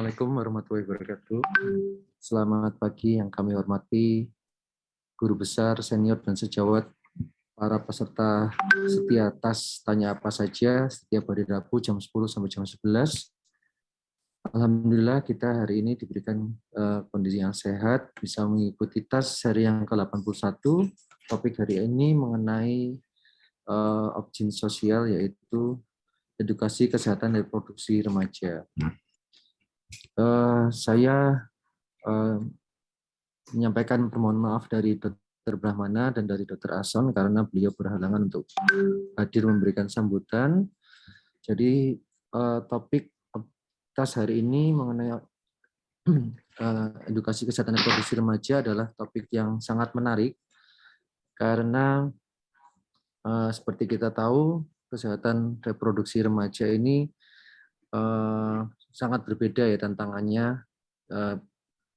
Assalamualaikum warahmatullahi wabarakatuh. Selamat pagi yang kami hormati guru besar, senior, dan sejawat, para peserta setia tas tanya apa saja setiap hari Rabu jam 10 sampai jam 11. Alhamdulillah kita hari ini diberikan kondisi yang sehat, bisa mengikuti tas seri yang ke-81. Topik hari ini mengenai objin sosial, yaitu edukasi kesehatan reproduksi remaja. Saya menyampaikan permohonan maaf dari Dr. Brahmana dan dari Dr. Ahsan karena beliau berhalangan untuk hadir memberikan sambutan. Jadi topik tas hari ini mengenai edukasi kesehatan reproduksi remaja adalah topik yang sangat menarik karena seperti kita tahu kesehatan reproduksi remaja ini sangat berbeda ya tantangannya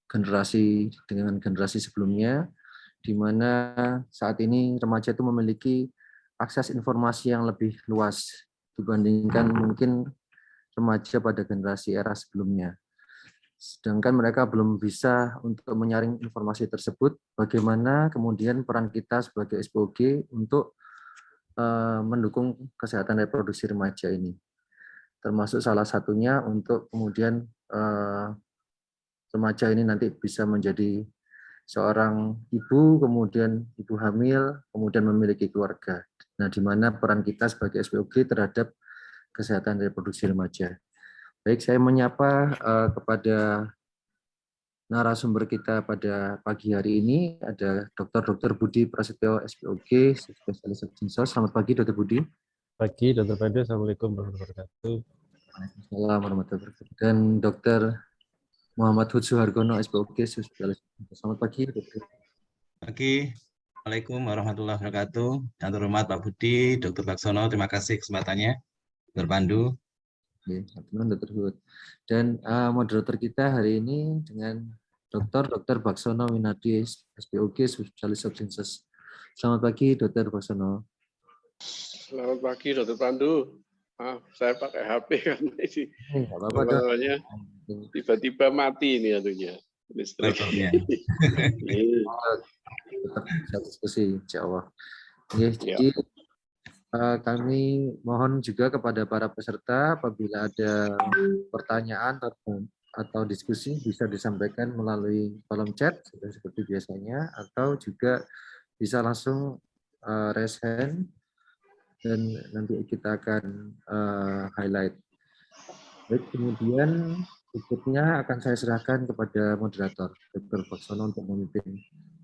generasi dengan generasi sebelumnya, di mana saat ini remaja itu memiliki akses informasi yang lebih luas dibandingkan mungkin remaja pada generasi era sebelumnya. Sedangkan mereka belum bisa untuk menyaring informasi tersebut, bagaimana kemudian peran kita sebagai SPOG untuk mendukung kesehatan reproduksi remaja ini. Termasuk salah satunya untuk kemudian remaja ini nanti bisa menjadi seorang ibu, kemudian ibu hamil, kemudian memiliki keluarga. Nah, di mana peran kita sebagai SPOG terhadap kesehatan reproduksi remaja. Baik, saya menyapa kepada narasumber kita pada pagi hari ini, ada Dr. Budi Prasetyo, SPOG, spesialis objinsos. Selamat pagi, Dr. Budi. Pagi, Dr. Pandu. Assalamualaikum warahmatullahi wabarakatuh. Waalaikumsalam warahmatullahi wabarakatuh. Dan Dr. Muhammad Hudsu Hargono, SPOG, spesialis. Selamat pagi, Dr. Pagi. Assalamualaikum warahmatullahi wabarakatuh. Yang terhormat Pak Budi, Dr. Baksono, terima kasih kesempatannya. Dr. Pandu. Dr. Hud. Dan moderator kita hari ini dengan Dr. Baksono Winardi, SPOG, spesialis objinsos. Selamat pagi, Dr. Baksono. Selamat pagi, Dr. Pandu. Saya pakai HP karena ini tiba-tiba mati ini anunya listrik. Tetap diskusi, insya Allah. Jadi kami mohon juga kepada para peserta apabila ada pertanyaan atau diskusi bisa disampaikan melalui kolom chat seperti biasanya, atau juga bisa langsung raise hand dan nanti kita akan highlight. Baik, kemudian berikutnya akan saya serahkan kepada moderator Dr. Baksono untuk memimpin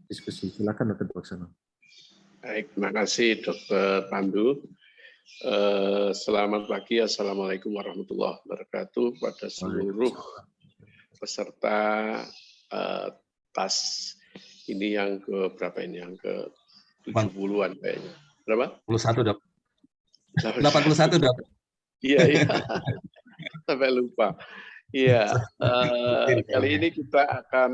diskusi. Silakan Dr. Baksono. Baik, terima kasih Dr. Pandu. Selamat pagi, Assalamualaikum warahmatullahi wabarakatuh pada seluruh peserta tas ini yang ke berapa ini, yang ke 70-an kayaknya. Berapa? 81, Dok. 81, Dok. Iya. Sampai lupa. Iya, kali ini kita akan,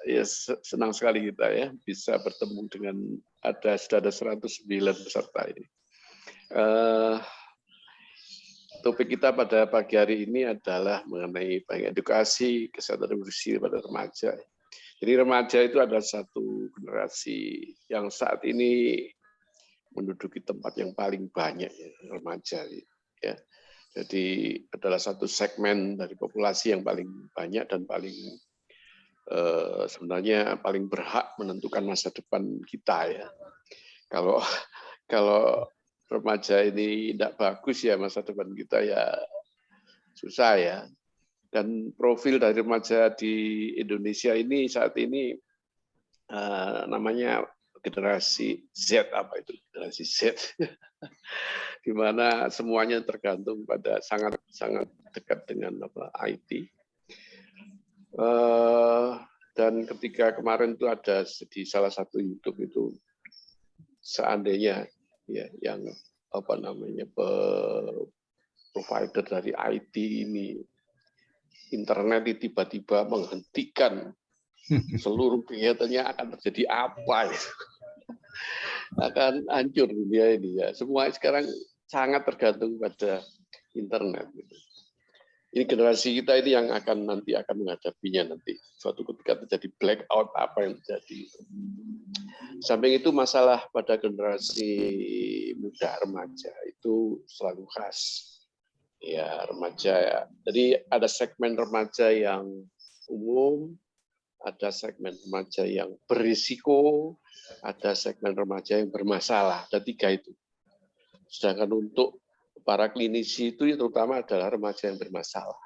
ya senang sekali kita ya bisa bertemu dengan sudah ada 109 peserta ini. Topik kita pada pagi hari ini adalah mengenai edukasi kesehatan reproduksi pada remaja. Jadi remaja itu adalah satu generasi yang saat ini menduduki tempat yang paling banyak ya, remaja ya. Jadi adalah satu segmen dari populasi yang paling banyak dan paling sebenarnya paling berhak menentukan masa depan kita ya. Kalau remaja ini tidak bagus ya masa depan kita ya susah ya. Dan profil dari remaja di Indonesia ini saat ini namanya generasi Z, apa itu generasi Z, di mana semuanya tergantung pada sangat dekat dengan IT. Dan ketika kemarin itu ada di salah satu YouTube itu, seandainya ya yang provider dari IT ini internet tiba-tiba menghentikan seluruh kegiatannya, akan terjadi apa ya? Akan hancur dunia ini ya. Semua sekarang sangat tergantung pada internet. Ini generasi kita ini yang akan menghadapinya nanti. Suatu ketika terjadi blackout, apa yang terjadi. Samping itu masalah pada generasi muda remaja itu selalu khas. Ya, remaja ya. Jadi ada segmen remaja yang umum, ada segmen remaja yang berisiko, ada segmen remaja yang bermasalah. Ada 3 itu. Sedangkan untuk para klinisi itu terutama adalah remaja yang bermasalah.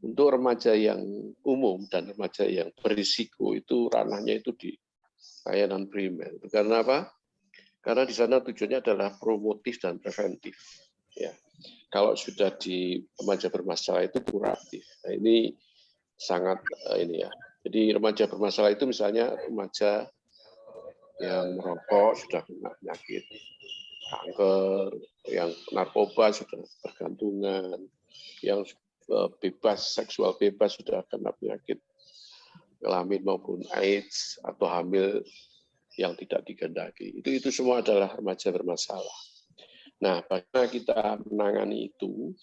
Untuk remaja yang umum dan remaja yang berisiko itu ranahnya itu di layanan primer. Karena apa? Karena di sana tujuannya adalah promotif dan preventif. Ya. Kalau sudah di remaja bermasalah itu kuratif. Nah, ini sangat ini ya. Jadi remaja bermasalah itu misalnya remaja yang merokok sudah kena penyakit kanker, yang narkoba sudah bergantungan, yang bebas, seksual bebas sudah kena penyakit kelamin maupun AIDS atau hamil yang tidak dikehendaki. Itu semua adalah remaja bermasalah. Nah, bagaimana kita menangani itu,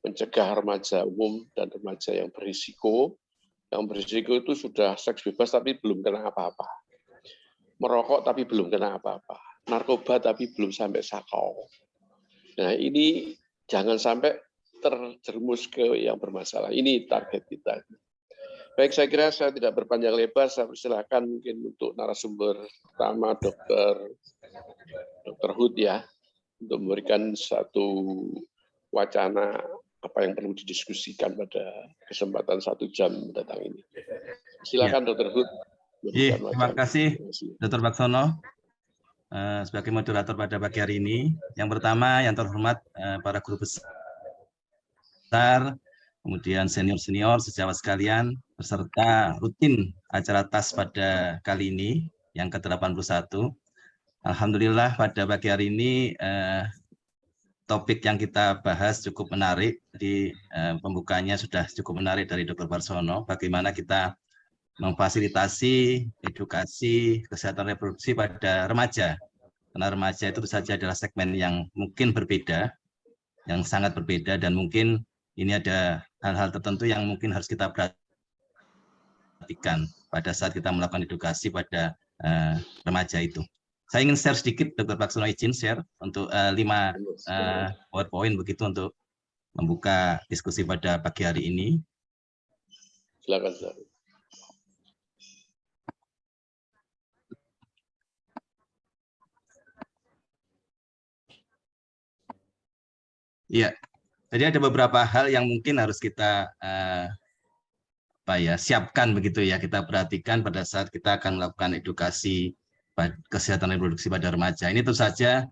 mencegah remaja umum dan remaja yang berisiko. Yang berisiko itu sudah seks bebas tapi belum kena apa-apa. Merokok tapi belum kena apa-apa. Narkoba tapi belum sampai sakau. Nah, ini jangan sampai terjerumus ke yang bermasalah. Ini target kita. Baik, saya kira saya tidak berpanjang lebar. Saya persilakan mungkin untuk narasumber pertama, Dr. Hud ya, untuk memberikan satu wacana apa yang perlu didiskusikan pada kesempatan 1 jam mendatang ini. Silakan, Dr. Hud. Terima kasih, Dr. Baksono. Sebagai moderator pada pagi hari ini. Yang pertama, yang terhormat para guru besar, kemudian senior-senior, sejawat sekalian, peserta rutin acara TAS pada kali ini, yang ke-81. Alhamdulillah pada pagi hari ini topik yang kita bahas cukup menarik. Jadi pembukanya sudah cukup menarik dari Dr. Baksono, bagaimana kita memfasilitasi edukasi kesehatan reproduksi pada remaja. Karena remaja itu saja adalah segmen yang mungkin berbeda, yang sangat berbeda, dan mungkin ini ada hal-hal tertentu yang mungkin harus kita perhatikan pada saat kita melakukan edukasi pada remaja itu. Saya ingin share sedikit, Dr. Baksono izin share untuk 5 PowerPoint begitu untuk membuka diskusi pada pagi hari ini. Silakan. Iya, jadi ada beberapa hal yang mungkin harus kita siapkan begitu ya, kita perhatikan pada saat kita akan melakukan edukasi kesehatan reproduksi pada remaja. Ini tentu saja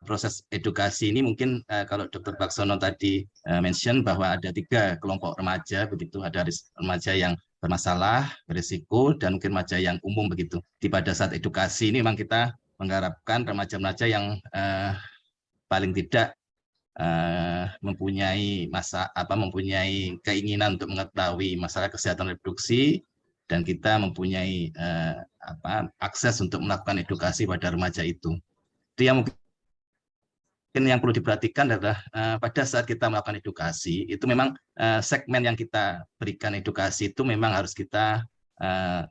proses edukasi ini mungkin kalau Dr. Baksono tadi mention bahwa ada 3 kelompok remaja begitu, ada remaja yang bermasalah, berisiko, dan mungkin remaja yang umum begitu. Di pada saat edukasi ini memang kita mengharapkan remaja-remaja yang paling tidak mempunyai mempunyai keinginan untuk mengetahui masalah kesehatan reproduksi, dan kita mempunyai akses untuk melakukan edukasi pada remaja itu. Itu yang mungkin yang perlu diperhatikan adalah pada saat kita melakukan edukasi itu memang segmen yang kita berikan edukasi itu memang harus kita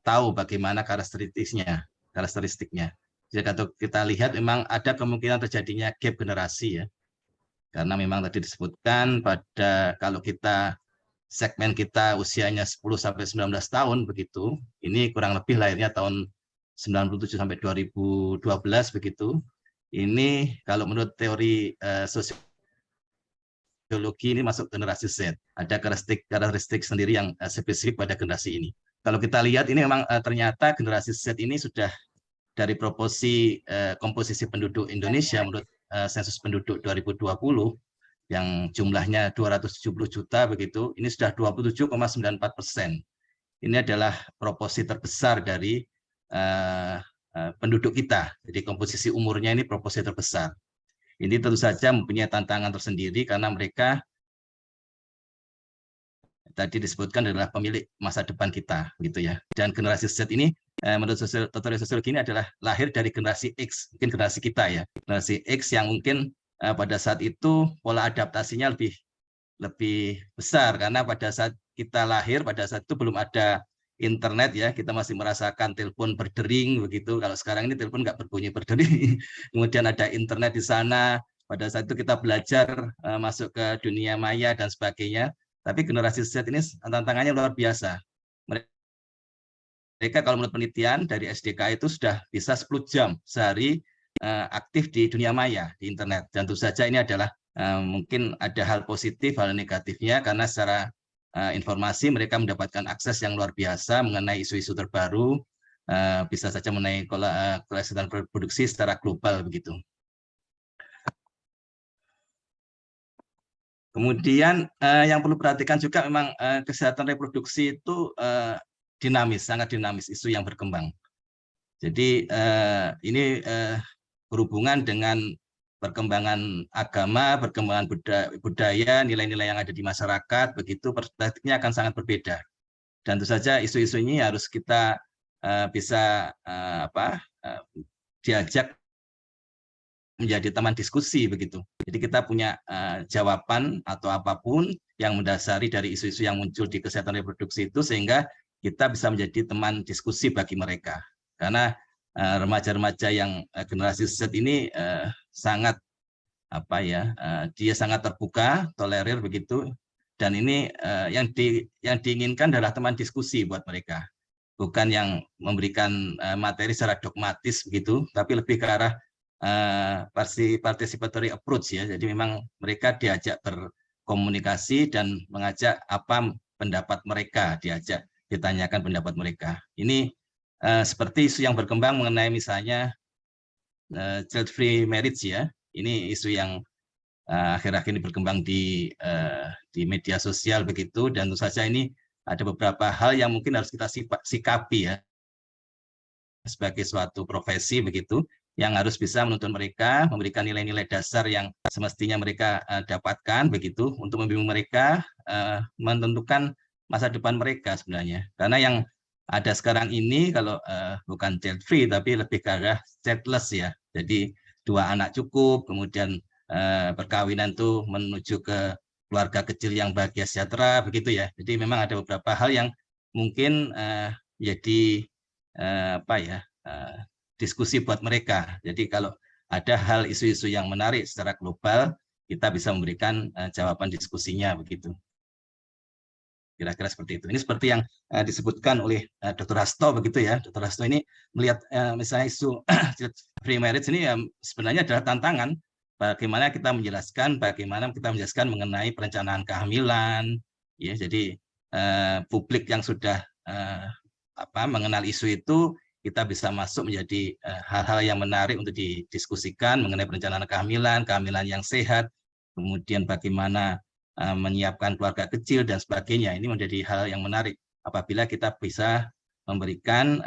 tahu bagaimana karakteristiknya. Jadi kalau kita lihat memang ada kemungkinan terjadinya gap generasi ya. Karena memang tadi disebutkan pada kalau kita segmen kita usianya 10 sampai 19 tahun begitu, ini kurang lebih lahirnya tahun 97 sampai 2012 begitu. Ini kalau menurut teori sosiologi ini masuk generasi Z. Ada karakteristik sendiri yang spesifik pada generasi ini. Kalau kita lihat ini memang ternyata generasi Z ini sudah dari proporsi komposisi penduduk Indonesia menurut sensus penduduk 2020 yang jumlahnya 270 juta begitu, ini sudah 27,94%. Ini adalah proporsi terbesar dari penduduk kita. Jadi komposisi umurnya ini proporsi terbesar. Ini tentu saja mempunyai tantangan tersendiri karena mereka tadi disebutkan adalah pemilik masa depan kita, gitu ya. Dan generasi Z ini menurut teori sosiologi ini adalah lahir dari generasi X, mungkin generasi kita ya. Generasi X yang mungkin pada saat itu pola adaptasinya lebih besar, karena pada saat kita lahir, pada saat itu belum ada internet ya, kita masih merasakan telepon berdering begitu. Kalau sekarang ini telepon nggak berbunyi berdering, kemudian ada internet di sana. Pada saat itu kita belajar masuk ke dunia maya dan sebagainya. Tapi generasi Z ini tantangannya luar biasa. Mereka kalau menurut penelitian dari SDK itu sudah bisa 10 jam sehari aktif di dunia maya, di internet. Dan tentu saja ini adalah mungkin ada hal positif, hal negatifnya, karena secara informasi mereka mendapatkan akses yang luar biasa mengenai isu-isu terbaru, bisa saja mengenai kesehatan reproduksi secara global begitu. Kemudian yang perlu perhatikan juga memang kesehatan reproduksi itu dinamis, sangat dinamis, isu yang berkembang. Jadi ini berhubungan dengan perkembangan agama, perkembangan budaya, nilai-nilai yang ada di masyarakat, begitu perspektifnya akan sangat berbeda. Dan tentu saja isu-isu ini harus kita bisa diajak menjadi teman diskusi begitu. Jadi kita punya jawaban atau apapun yang mendasari dari isu-isu yang muncul di kesehatan reproduksi itu, sehingga kita bisa menjadi teman diskusi bagi mereka. Karena remaja-remaja yang generasi Z ini sangat dia sangat terbuka, tolerir begitu, dan ini yang diinginkan adalah teman diskusi buat mereka, bukan yang memberikan materi secara dogmatis begitu, tapi lebih ke arah participatory approach ya. Jadi memang mereka diajak berkomunikasi dan mengajak apa pendapat mereka, diajak ditanyakan pendapat mereka. Ini seperti isu yang berkembang mengenai misalnya child free marriage ya. Ini isu yang akhir-akhir ini berkembang di media sosial begitu, dan tentu saja ini ada beberapa hal yang mungkin harus kita sikapi ya sebagai suatu profesi begitu, yang harus bisa menuntun mereka, memberikan nilai-nilai dasar yang semestinya mereka dapatkan begitu, untuk membimbing mereka menentukan masa depan mereka sebenarnya. Karena yang ada sekarang ini kalau bukan child free tapi lebih ke arah childless ya. Jadi 2 anak cukup, kemudian perkawinan tuh menuju ke keluarga kecil yang bahagia sejahtera begitu ya. Jadi memang ada beberapa hal yang mungkin jadi diskusi buat mereka. Jadi kalau ada hal isu-isu yang menarik secara global, kita bisa memberikan jawaban diskusinya begitu. Kira-kira seperti itu. Ini seperti yang disebutkan oleh Dr. Hasto begitu ya. Dr. Hasto ini melihat misalnya isu free marriage ini sebenarnya adalah tantangan bagaimana kita menjelaskan mengenai perencanaan kehamilan ya. Jadi publik yang sudah mengenal isu itu, kita bisa masuk menjadi hal-hal yang menarik untuk didiskusikan mengenai perencanaan kehamilan yang sehat, kemudian bagaimana menyiapkan keluarga kecil dan sebagainya. Ini menjadi hal yang menarik apabila kita bisa memberikan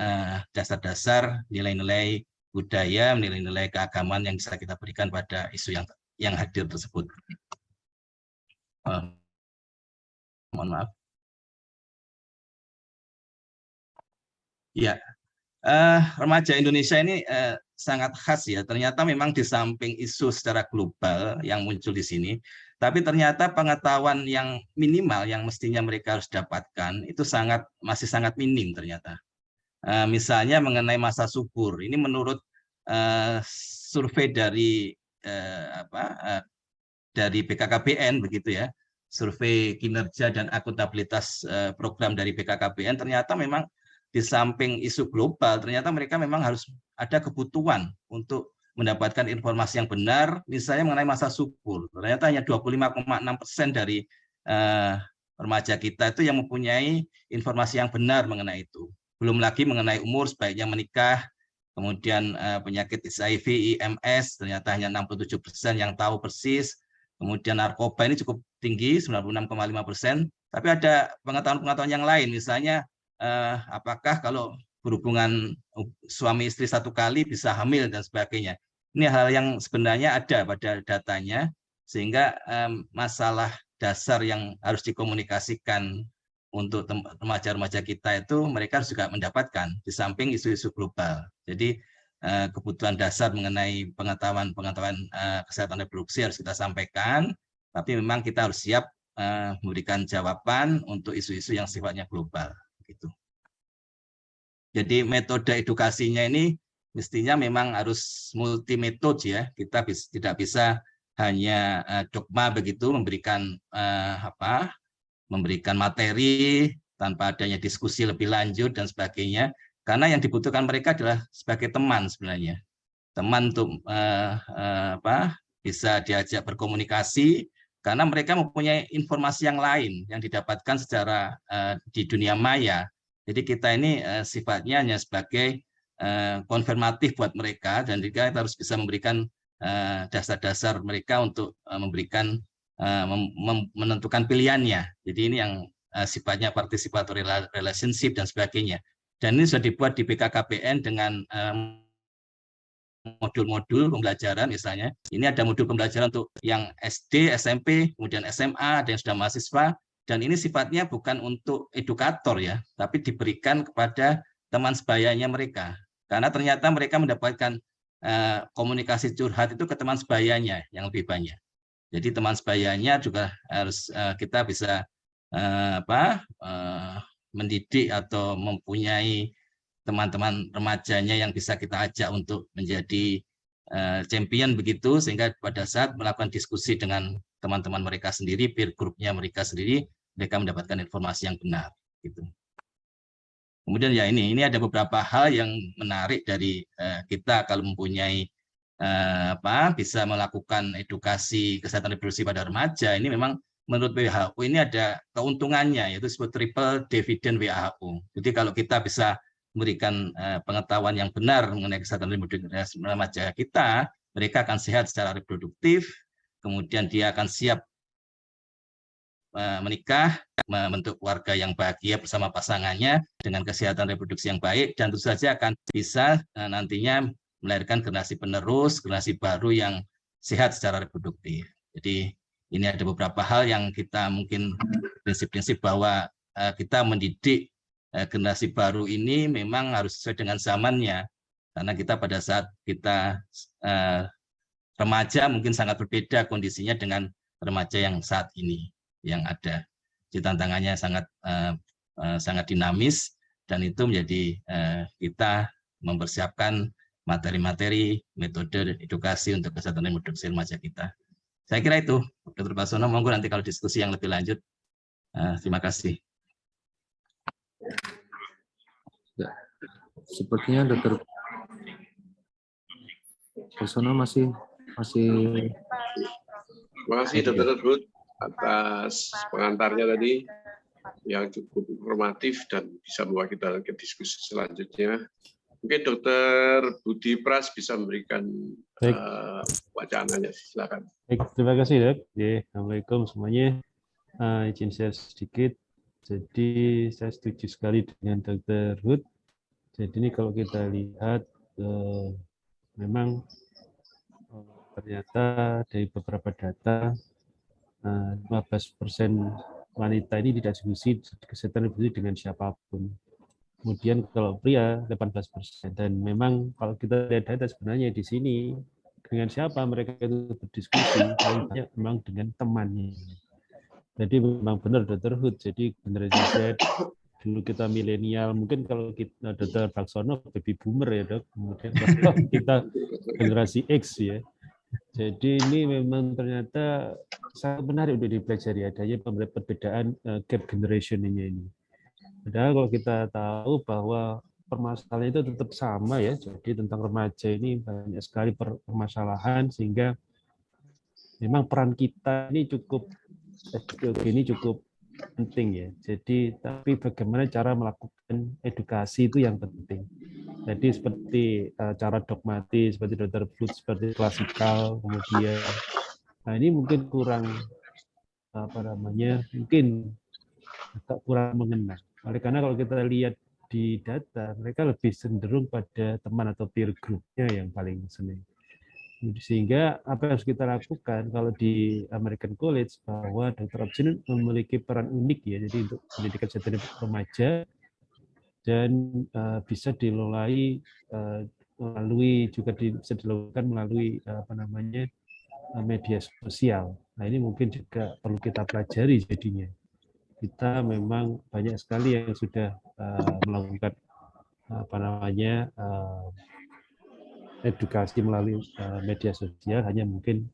dasar-dasar nilai-nilai budaya, nilai-nilai keagamaan yang bisa kita berikan pada isu yang hadir tersebut. Mohon maaf. Ya. Remaja Indonesia ini sangat khas ya. Ternyata memang di samping isu secara global yang muncul di sini, tapi ternyata pengetahuan yang minimal yang mestinya mereka harus dapatkan itu masih sangat minim ternyata. Misalnya mengenai masa subur, ini menurut survei dari BKKBN begitu ya, survei kinerja dan akuntabilitas program dari BKKBN, ternyata memang di samping isu global, ternyata mereka memang harus ada kebutuhan untuk mendapatkan informasi yang benar, misalnya mengenai masa subur. Ternyata hanya 25,6% dari remaja kita itu yang mempunyai informasi yang benar mengenai itu. Belum lagi mengenai umur, sebaiknya menikah, kemudian penyakit HIV, IMS, ternyata hanya 67% yang tahu persis. Kemudian narkoba ini cukup tinggi, 96,5%. Tapi ada pengetahuan-pengetahuan yang lain, misalnya apakah kalau berhubungan suami istri 1 kali bisa hamil dan sebagainya. Ini hal yang sebenarnya ada pada datanya, sehingga masalah dasar yang harus dikomunikasikan untuk remaja-remaja kita itu mereka harus juga mendapatkan di samping isu-isu global. Jadi kebutuhan dasar mengenai pengetahuan kesehatan reproduksi harus kita sampaikan, tapi memang kita harus siap memberikan jawaban untuk isu-isu yang sifatnya global. Gitu. Jadi metode edukasinya ini mestinya memang harus multi metode ya. Kita tidak bisa hanya dogma begitu, memberikan memberikan materi tanpa adanya diskusi lebih lanjut dan sebagainya. Karena yang dibutuhkan mereka adalah sebagai teman sebenarnya, teman untuk bisa diajak berkomunikasi, karena mereka mempunyai informasi yang lain yang didapatkan secara di dunia maya. Jadi kita ini sifatnya hanya sebagai konfirmatif buat mereka, dan juga kita harus bisa memberikan dasar-dasar mereka untuk memberikan menentukan pilihannya. Jadi ini yang sifatnya participatory relationship dan sebagainya. Dan ini sudah dibuat di BKKBN dengan modul-modul pembelajaran misalnya. Ini ada modul pembelajaran untuk yang SD, SMP, kemudian SMA, ada yang sudah mahasiswa. Dan ini sifatnya bukan untuk edukator ya, tapi diberikan kepada teman sebayanya mereka. Karena ternyata mereka mendapatkan komunikasi curhat itu ke teman sebayanya yang lebih banyak. Jadi teman sebayanya juga harus kita bisa mendidik atau mempunyai teman-teman remajanya yang bisa kita ajak untuk menjadi champion begitu, sehingga pada saat melakukan diskusi dengan teman-teman mereka sendiri, peer group-nya mereka sendiri, mereka mendapatkan informasi yang benar gitu. Kemudian ya ini ada beberapa hal yang menarik dari kita kalau mempunyai bisa melakukan edukasi kesehatan reproduksi pada remaja. Ini memang menurut WHO ini ada keuntungannya, yaitu disebut triple dividend WHO. Jadi kalau kita bisa memberikan pengetahuan yang benar mengenai kesehatan reproduksi remaja kita, mereka akan sehat secara reproduktif, kemudian dia akan siap menikah, membentuk keluarga yang bahagia bersama pasangannya dengan kesehatan reproduksi yang baik, dan tentu saja akan bisa nantinya melahirkan generasi penerus, generasi baru yang sehat secara reproduktif. Jadi ini ada beberapa hal yang kita mungkin prinsip-prinsip bahwa kita mendidik generasi baru ini memang harus sesuai dengan zamannya, karena kita pada saat kita remaja mungkin sangat berbeda kondisinya dengan remaja yang saat ini yang ada. Jadi tantangannya sangat dinamis, dan itu menjadi kita mempersiapkan materi-materi metode edukasi untuk kesehatan reproduksi remaja kita. Saya kira itu, Dr. Basono, monggo nanti kalau diskusi yang lebih lanjut. Terima kasih. Ya, sepertinya Dr. Basono masih. Terima kasih Dr. Ruth atas pengantarnya tadi yang cukup informatif dan bisa membawa kita ke diskusi selanjutnya. Mungkin Dr. Budi Pras bisa memberikan wacananya. Silakan. Baik, terima kasih Dok. Assalamualaikum semuanya. Izin share sedikit. Jadi saya setuju sekali dengan Dr. Ruth. Jadi ini kalau kita lihat memang ternyata dari beberapa data 15% wanita ini tidak diskusi kesehatan reproduksi dengan siapapun. Kemudian kalau pria 18%. Dan memang kalau kita lihat data sebenarnya di sini dengan siapa mereka itu berdiskusi, paling banyak memang dengan temannya. Jadi memang benar Dr. Hood. Jadi generasi Z, dulu kita milenial, mungkin kalau kita Dr. Baksono baby boomer ya Dok. Kemudian kalau kita generasi X ya. Jadi ini memang ternyata sangat menarik untuk dipelajari, adanya perbedaan gap generation ini. Padahal kalau kita tahu bahwa permasalahan itu tetap sama ya, jadi tentang remaja ini banyak sekali permasalahan, sehingga memang peran kita ini cukup penting ya. Jadi tapi bagaimana cara melakukan edukasi itu yang penting. Jadi seperti cara dogmatis, seperti Dr. Blut, seperti klasikal, kemudian, nah ini mungkin kurang mungkin agak kurang mengena. Oleh karena kalau kita lihat di data, mereka lebih cenderung pada teman atau peer group-nya yang paling senang. Sehingga apa yang harus kita lakukan kalau di American College, bahwa Dr. Opsin memiliki peran unik ya, jadi untuk pendidikan kesehatan remaja, dan bisa dilolai melalui juga bisa dilakukan melalui media sosial. Nah, ini mungkin juga perlu kita pelajari jadinya. Kita memang banyak sekali yang sudah melakukan edukasi melalui media sosial, hanya mungkin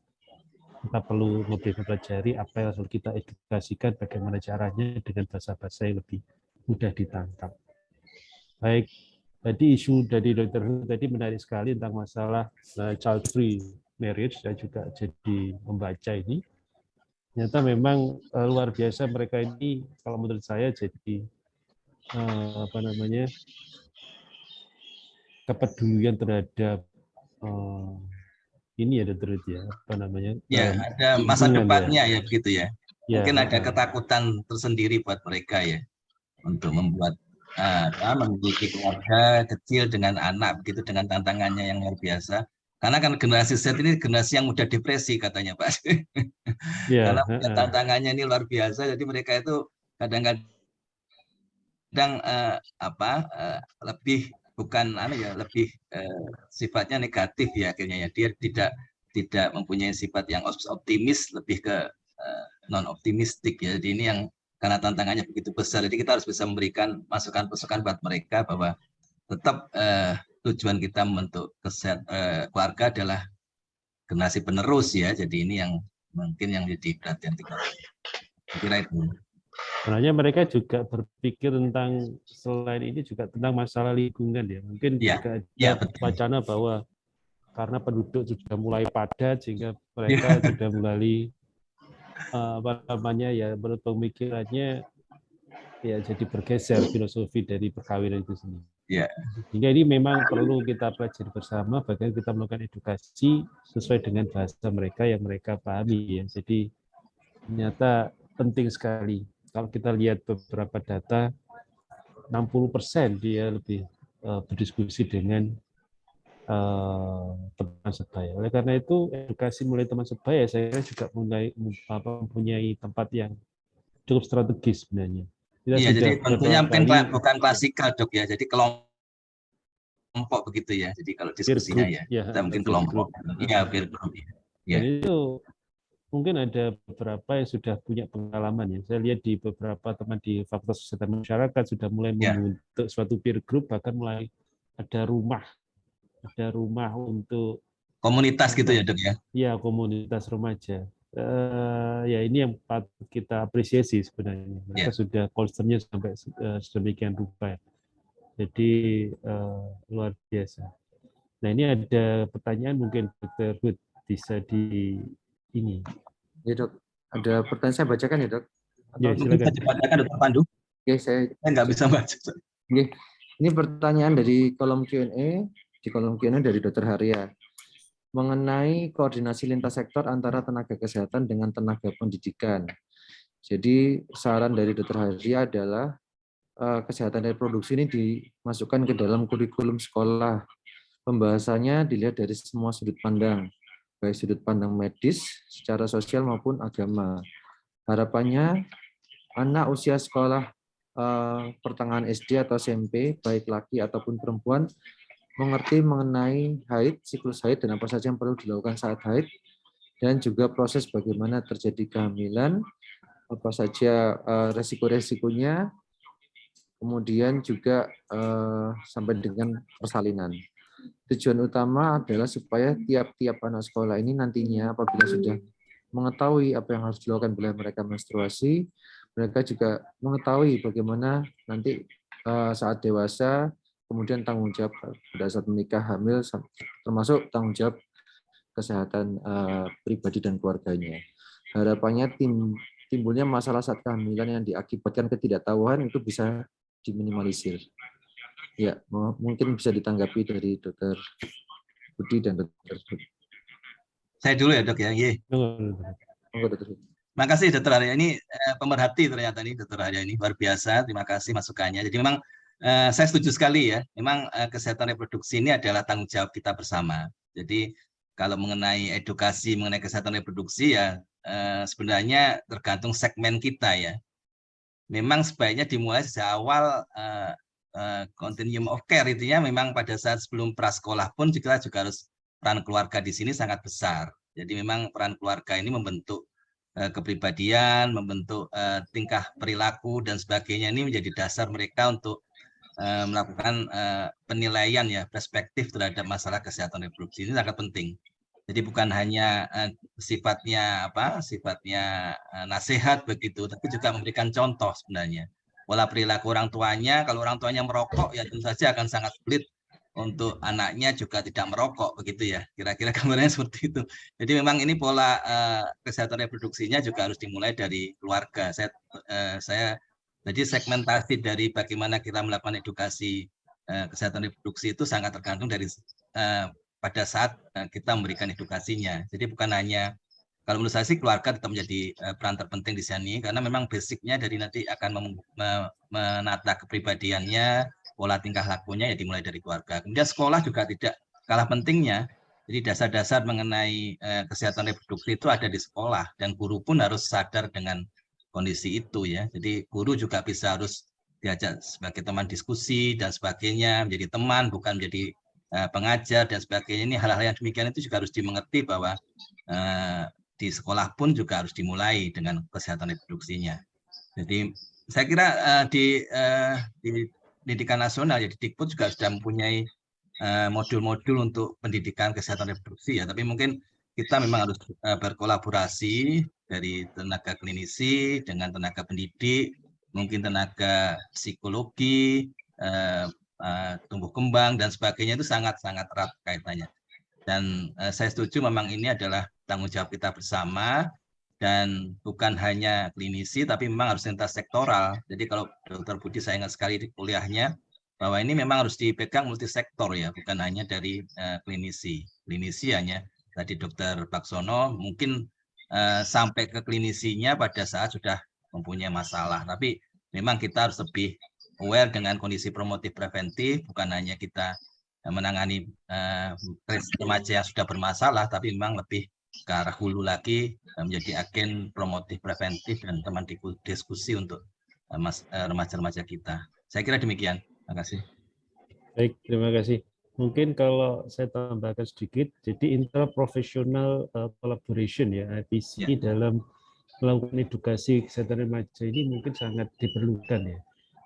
kita perlu lebih mempelajari apa yang harus kita edukasikan, bagaimana caranya dengan bahasa-bahasa yang lebih mudah ditangkap. Baik, tadi isu dari Dr. Hu tadi menarik sekali tentang masalah child free marriage. Saya juga jadi membaca ini. Ternyata memang luar biasa mereka ini, kalau menurut saya jadi kepedulian terhadap ini ya, Dr. ya, Ya, ada masa depannya ya begitu ya. Mungkin ada ketakutan tersendiri buat mereka ya untuk membuat memiliki keluarga kecil dengan anak begitu, dengan tantangannya yang luar biasa. Karena kan generasi Z ini generasi yang mudah depresi katanya Pak. Karena tantangannya ini luar biasa, jadi mereka itu kadang-kadang lebih lebih sifatnya negatif ya akhirnya ya. Dia tidak mempunyai sifat yang optimis, lebih ke non optimistik ya. Jadi ini yang karena tantangannya begitu besar, jadi kita harus bisa memberikan masukan-masukan buat mereka bahwa tetap tujuan kita membentuk keluarga adalah generasi penerus ya. Jadi ini yang mungkin yang jadi perhatian kita. Kira itu. Sebenarnya mereka juga berpikir tentang selain ini juga tentang masalah lingkungan ya. Mungkin juga ada wacana bahwa karena penduduk sudah mulai padat sehingga mereka sudah mulai menurut pemikirannya ya jadi bergeser filosofi dari perkawinan itu sendiri. Hingga ini memang perlu kita pelajari bersama bagaimana kita melakukan edukasi sesuai dengan bahasa mereka yang mereka pahami ya. Jadi ternyata penting sekali. Kalau kita lihat beberapa data, 60% dia lebih berdiskusi dengan teman sebaya. Oleh karena itu, edukasi mulai teman sebaya saya juga mulai mempunyai tempat yang cukup strategis sebenarnya. Iya, jadi tentunya mungkin bukan klasikal dok ya, jadi kelompok begitu ya. Jadi kalau diskusinya kita mungkin kelompok. Iya, peer group. Dan itu mungkin ada beberapa yang sudah punya pengalaman ya. Saya lihat di beberapa teman di Fakultas Kesehatan Masyarakat sudah mulai membentuk suatu peer group, bahkan mulai ada rumah untuk komunitas gitu ya dok ya. Ya, komunitas remaja. Ya ini yang patut kita apresiasi sebenarnya. Mereka sudah concern-nya sampai sedemikian rupa. Jadi luar biasa. Nah ini ada pertanyaan mungkin Dr. Hud bisa di ini. Ya dok, ada pertanyaan saya bacakan ya dok? Ya silakan. Dibacakan Dr. Pandu. Oke, saya nggak bisa baca. Oke. Ini pertanyaan dari kolom Q&A, di kolom Q&A dari Dr. Haria. Mengenai koordinasi lintas sektor antara tenaga kesehatan dengan tenaga pendidikan. Jadi saran dari Dr. Haria adalah kesehatan reproduksi ini dimasukkan ke dalam kurikulum sekolah. Pembahasannya dilihat dari semua sudut pandang, baik sudut pandang medis, secara sosial maupun agama. Harapannya anak usia sekolah pertengahan SD atau SMP, baik laki ataupun perempuan, mengerti mengenai haid, siklus haid, dan apa saja yang perlu dilakukan saat haid, dan juga proses bagaimana terjadi kehamilan, apa saja resiko-resikonya, kemudian juga sampai dengan persalinan. Tujuan utama adalah supaya tiap-tiap anak sekolah ini nantinya apabila sudah mengetahui apa yang harus dilakukan bila mereka menstruasi, mereka juga mengetahui bagaimana nanti saat dewasa, kemudian tanggung jawab pada saat menikah, hamil, termasuk tanggung jawab kesehatan pribadi dan keluarganya. Harapannya timbulnya masalah saat kehamilan yang diakibatkan ketidaktahuan itu bisa diminimalisir. Ya, mungkin bisa ditanggapi dari Dr. Budi dan Dr. Budi. Saya dulu ya dok ya. Terima kasih Dr. Arya, ini pemerhati ternyata nih Dr. Arya ini luar biasa. Terima kasih masukannya. Jadi memang saya setuju sekali ya. Memang kesehatan reproduksi ini adalah tanggung jawab kita bersama. Jadi kalau mengenai edukasi mengenai kesehatan reproduksi ya sebenarnya tergantung segmen kita ya. Memang sebaiknya dimulai sejak awal continuum of care itu ya, memang pada saat sebelum prasekolah pun juga harus peran keluarga di sini sangat besar. Jadi memang peran keluarga ini membentuk kepribadian, membentuk tingkah perilaku dan sebagainya, ini menjadi dasar mereka untuk melakukan penilaian ya, perspektif terhadap masalah kesehatan reproduksi ini sangat penting. Jadi bukan hanya sifatnya nasihat begitu, tapi juga memberikan contoh sebenarnya. Pola perilaku orang tuanya, kalau orang tuanya merokok ya tentu saja akan sangat sulit untuk anaknya juga tidak merokok begitu ya. Kira-kira gambarnya seperti itu. Jadi memang ini pola kesehatan reproduksinya juga harus dimulai dari keluarga. Jadi segmentasi dari bagaimana kita melakukan edukasi kesehatan reproduksi itu sangat tergantung dari pada saat kita memberikan edukasinya. Jadi bukan hanya, kalau menurut saya sih keluarga tetap menjadi peran terpenting di sini, karena memang basicnya dari nanti akan menata kepribadiannya, pola tingkah lakunya ya dimulai dari keluarga. Kemudian sekolah juga tidak kalah pentingnya. Jadi dasar-dasar mengenai kesehatan reproduksi itu ada di sekolah, dan guru pun harus sadar dengan kondisi itu ya. Jadi guru juga bisa harus diajak sebagai teman diskusi dan sebagainya, menjadi teman bukan menjadi pengajar dan sebagainya. Ini hal-hal yang demikian itu juga harus dimengerti bahwa di sekolah pun juga harus dimulai dengan kesehatan reproduksinya. Jadi saya kira di pendidikan nasional ya, di Dikbud juga sudah mempunyai modul-modul untuk pendidikan kesehatan reproduksi ya. Tapi mungkin kita memang harus berkolaborasi dari tenaga klinisi dengan tenaga pendidik, mungkin tenaga psikologi, tumbuh kembang dan sebagainya, itu sangat-sangat erat kaitannya. Dan saya setuju memang ini adalah tanggung jawab kita bersama, dan bukan hanya klinisi tapi memang harus lintas sektoral. Jadi kalau Dr. Budi, saya ingat sekali di kuliahnya bahwa ini memang harus dipegang multisektor ya, bukan hanya dari klinisi. Klinisi hanya tadi Dr. Baksono mungkin sampai ke klinisinya pada saat sudah mempunyai masalah, tapi memang kita harus lebih aware dengan kondisi promotif preventif, bukan hanya kita menangani remaja yang sudah bermasalah, tapi memang lebih ke arah hulu lagi, menjadi agen promotif preventif dan teman diskusi untuk remaja-remaja kita. Saya kira demikian. Terima kasih. Baik, terima kasih. Mungkin kalau saya tambahkan sedikit, jadi interprofessional collaboration ya, visi dalam melakukan edukasi kesehatan remaja ini mungkin sangat diperlukan ya.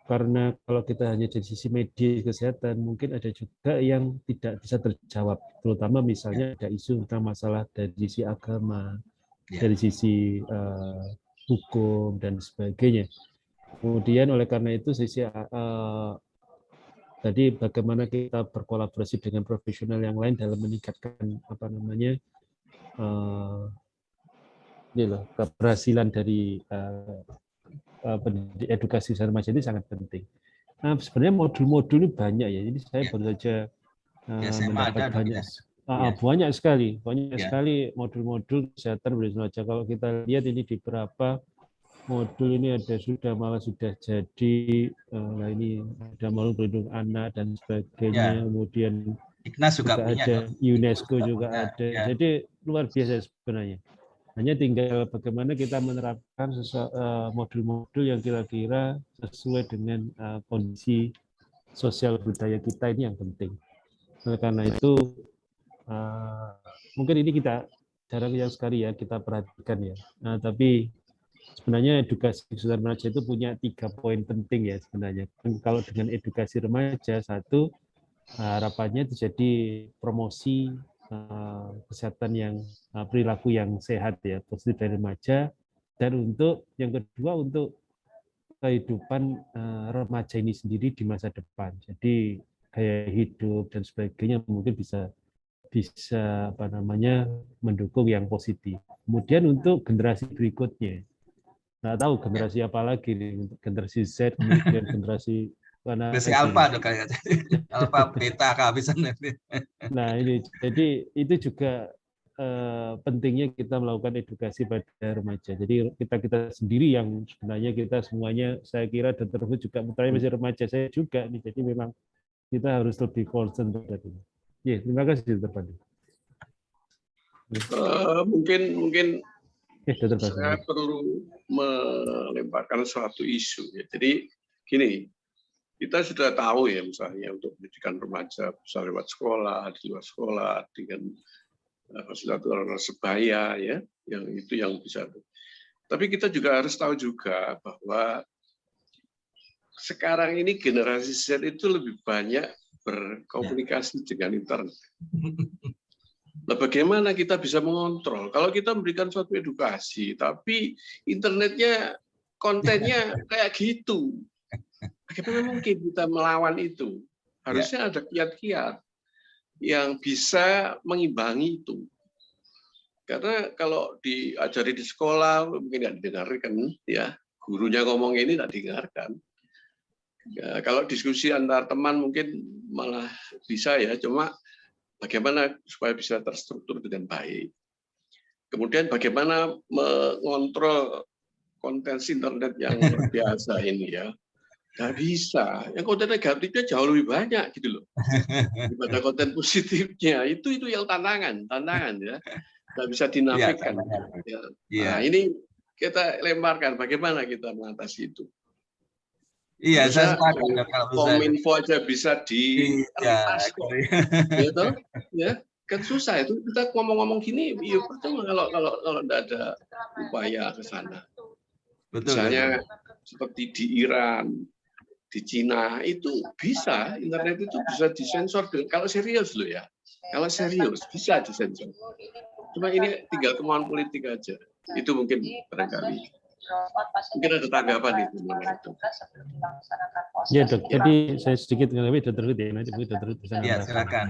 Karena kalau kita hanya dari sisi medis kesehatan, mungkin ada juga yang tidak bisa terjawab, terutama misalnya ada isu tentang masalah dari sisi agama, dari sisi hukum dan sebagainya. Kemudian oleh karena itu sisi tadi bagaimana kita berkolaborasi dengan profesional yang lain dalam meningkatkan keberhasilan dari edukasi remaja ini sangat penting. Nah, sebenarnya modul-modul ini banyak ya. Jadi saya baru saja mendapat banyak sekali modul-modul kesehatan remaja. Kalau kita lihat ini di beberapa modul ini malah sudah jadi ini ada modul pelindung anak dan sebagainya. Kemudian Ignas juga ada, UNESCO juga ada. Jadi luar biasa sebenarnya. Hanya tinggal bagaimana kita menerapkan modul-modul yang kira-kira sesuai dengan kondisi sosial budaya kita, ini yang penting. Oleh karena itu, mungkin ini kita jarang sekali ya kita perhatikan ya. Nah, tapi sebenarnya edukasi kesehatan remaja itu punya 3 poin penting ya sebenarnya. Kalau dengan edukasi remaja, satu, harapannya terjadi promosi kesehatan yang perilaku yang sehat ya, positif dari remaja, dan untuk yang kedua untuk kehidupan remaja ini sendiri di masa depan. Jadi gaya hidup dan sebagainya mungkin bisa mendukung yang positif. Kemudian untuk generasi berikutnya, nggak tahu generasi apa lagi nih, generasi Z, kemudian generasi generasi alfa tuh kayak alfa beta kehabisan. Nah ini jadi itu juga pentingnya kita melakukan edukasi pada remaja. Jadi kita sendiri yang sebenarnya kita semuanya, saya kira Dr. Budi juga masih remaja, saya juga nih. Jadi memang kita harus lebih concern terhadap ini. Ya, terima kasih Dr. Pandu. Mungkin Dr. saya perlu melemparkan suatu isu. Ya. Jadi gini, Kita sudah tahu ya, misalnya untuk pendidikan remaja bisa lewat sekolah, di luar sekolah, dengan fasilitator sebaya, ya, yang itu yang bisa. Tapi kita juga harus tahu juga bahwa sekarang ini generasi Z itu lebih banyak berkomunikasi dengan internet. Nah, bagaimana kita bisa mengontrol? Kalau kita memberikan suatu edukasi, tapi internetnya, kontennya kayak gitu, bagaimana mungkin kita melawan itu? Harusnya ada kiat-kiat yang bisa mengimbangi itu. Karena kalau diajari di sekolah mungkin nggak didengarkan, ya gurunya ngomong ini nggak didengarkan. Ya, kalau diskusi antar teman mungkin malah bisa ya, cuma bagaimana supaya bisa terstruktur dengan baik. Kemudian bagaimana mengontrol konten internet yang luar biasa ini ya. Nggak bisa. Yang konten negatifnya jauh lebih banyak gitu loh. Daripada konten positifnya. Itu yang tantangan ya. Nggak bisa dinafikan. Ya. Nah, ini kita lemparkan bagaimana kita mengatasi itu. Iya, saya sepakat. Kominfo aja bisa diretas kok. Gitu, ya. Kan susah itu, kita ngomong-ngomong gini, ya percuma kalau tidak ada upaya ke sana. Misalnya seperti di Iran, di Cina, itu bisa, internet itu bisa disensor. Kalau serius loh ya, kalau serius bisa disensor. Cuma ini tinggal kemauan politik aja. Itu mungkin barangkali. Mungkin ada tanggapan itu. Ya dok, jadi saya sedikit lebih Dr. Rud ya, nanti Dr. Rud bisa nambahkan. Silakan.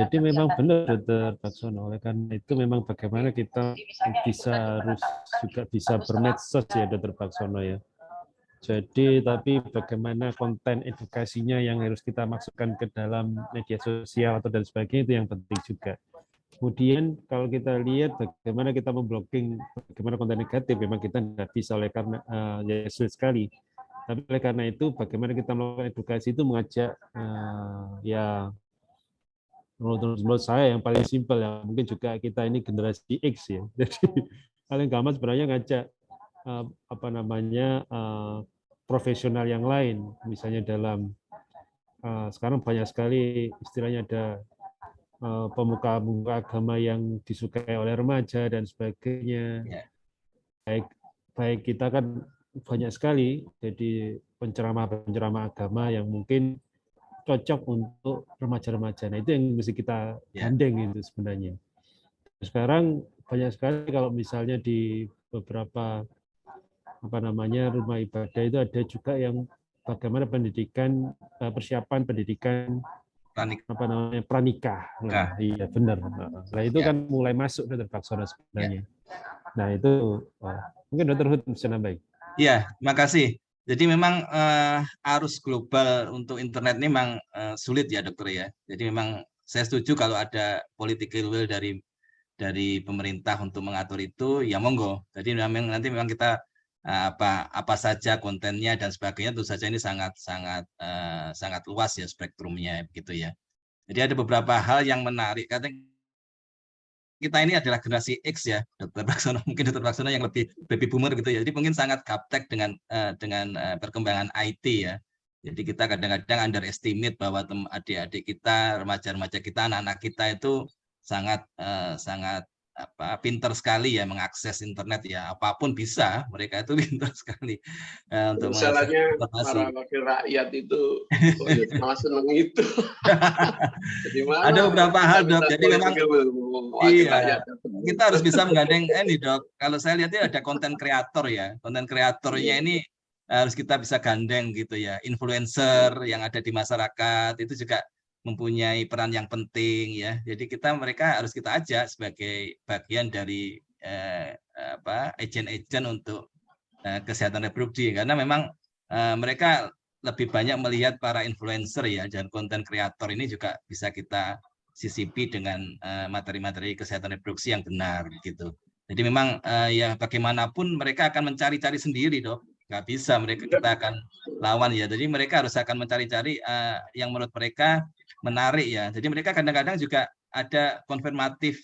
Jadi memang benar Dr. Baksono, oleh karena itu memang bagaimana kita harus juga bisa bermedsos ya Dr. Baksono ya. Jadi tapi bagaimana konten edukasinya yang harus kita masukkan ke dalam media sosial atau dan sebagainya itu yang penting juga. Kemudian kalau kita lihat bagaimana kita memblocking bagaimana konten negatif, memang kita tidak bisa oleh karena ya sulit sekali. Tapi oleh karena itu bagaimana kita melakukan edukasi itu mengajak ya menurut saya yang paling simpel ya, mungkin juga kita ini generasi X ya. Jadi paling gampang sebenarnya ngajak profesional yang lain, misalnya dalam sekarang banyak sekali istilahnya ada pemuka-pemuka agama yang disukai oleh remaja dan sebagainya. Baik kita kan banyak sekali jadi penceramah agama yang mungkin cocok untuk remaja-remaja. Nah itu yang mesti kita gandeng itu sebenarnya. Sekarang banyak sekali kalau misalnya di beberapa rumah ibadah itu ada juga yang bagaimana pendidikan persiapan pendidikan pranikah. Nah, iya benar. Nah itu kan mulai masuk Dr. Baksono sebenarnya. Nah itu mungkin Dr. Hud bisa nambahin. Iya, terima kasih. Jadi memang arus global untuk internet ini memang sulit ya dokter ya. Jadi memang saya setuju kalau ada political will dari pemerintah untuk mengatur itu, ya monggo. Jadi nanti memang kita apa saja kontennya dan sebagainya, tentu saja ini sangat luas ya spektrumnya begitu ya. Jadi ada beberapa hal yang menarik. Katanya kita ini adalah generasi X ya, Dr. Baksono. Mungkin Dr. Baksono yang lebih baby boomer gitu ya. Jadi mungkin sangat gaptek dengan perkembangan IT ya. Jadi kita kadang-kadang underestimate bahwa adik-adik kita, remaja-remaja kita, anak-anak kita itu sangat pinter sekali ya mengakses internet ya, apapun bisa, mereka itu pinter sekali untuk mengakses informasi. Para wakil rakyat itu malah seneng itu. Ada beberapa hal dok, jadi memang kita harus bisa menggandeng ini dok. Kalau saya lihat ada konten kreator ya, konten kreatornya ini harus kita bisa gandeng gitu ya, influencer yang ada di masyarakat itu juga mempunyai peran yang penting ya. Jadi mereka harus kita ajak sebagai bagian dari agent-agent untuk kesehatan reproduksi, karena memang mereka lebih banyak melihat para influencer ya, dan konten kreator ini juga bisa kita sisipi dengan materi-materi kesehatan reproduksi yang benar gitu. Jadi memang ya bagaimanapun mereka akan mencari-cari sendiri dok, nggak bisa kita akan lawan ya. Jadi mereka harus akan mencari-cari yang menurut mereka menarik ya. Jadi mereka kadang-kadang juga ada konfirmatif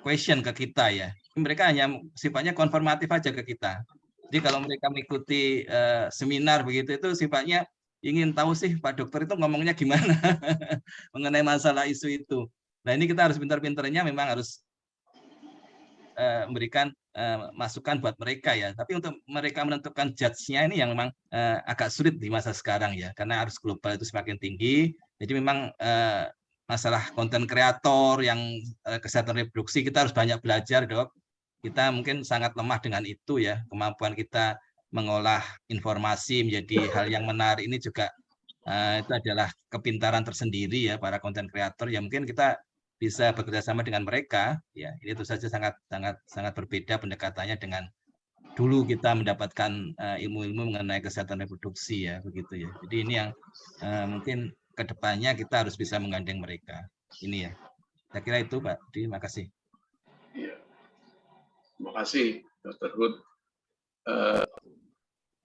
question ke kita ya. Mereka hanya sifatnya konfirmatif aja ke kita. Jadi kalau mereka mengikuti seminar begitu itu sifatnya ingin tahu sih Pak Dokter itu ngomongnya gimana mengenai masalah isu itu. Nah ini kita harus pintar-pintarnya memang harus memberikan masukan buat mereka ya. Tapi untuk mereka menentukan judge-nya ini yang memang agak sulit di masa sekarang ya, karena arus global itu semakin tinggi. Jadi memang masalah konten kreator yang kesehatan reproduksi kita harus banyak belajar, Dok. Kita mungkin sangat lemah dengan itu ya, kemampuan kita mengolah informasi menjadi hal yang menarik ini juga itu adalah kepintaran tersendiri ya para konten kreator ya, mungkin kita bisa bekerja sama dengan mereka ya. Ini tentu saja sangat berbeda pendekatannya dengan dulu kita mendapatkan ilmu-ilmu mengenai kesehatan reproduksi ya, begitu ya. Jadi ini yang mungkin kedepannya kita harus bisa menggandeng mereka ini ya. Saya kira itu Pak. Terima kasih. Iya. Terima kasih Dr. Ruth.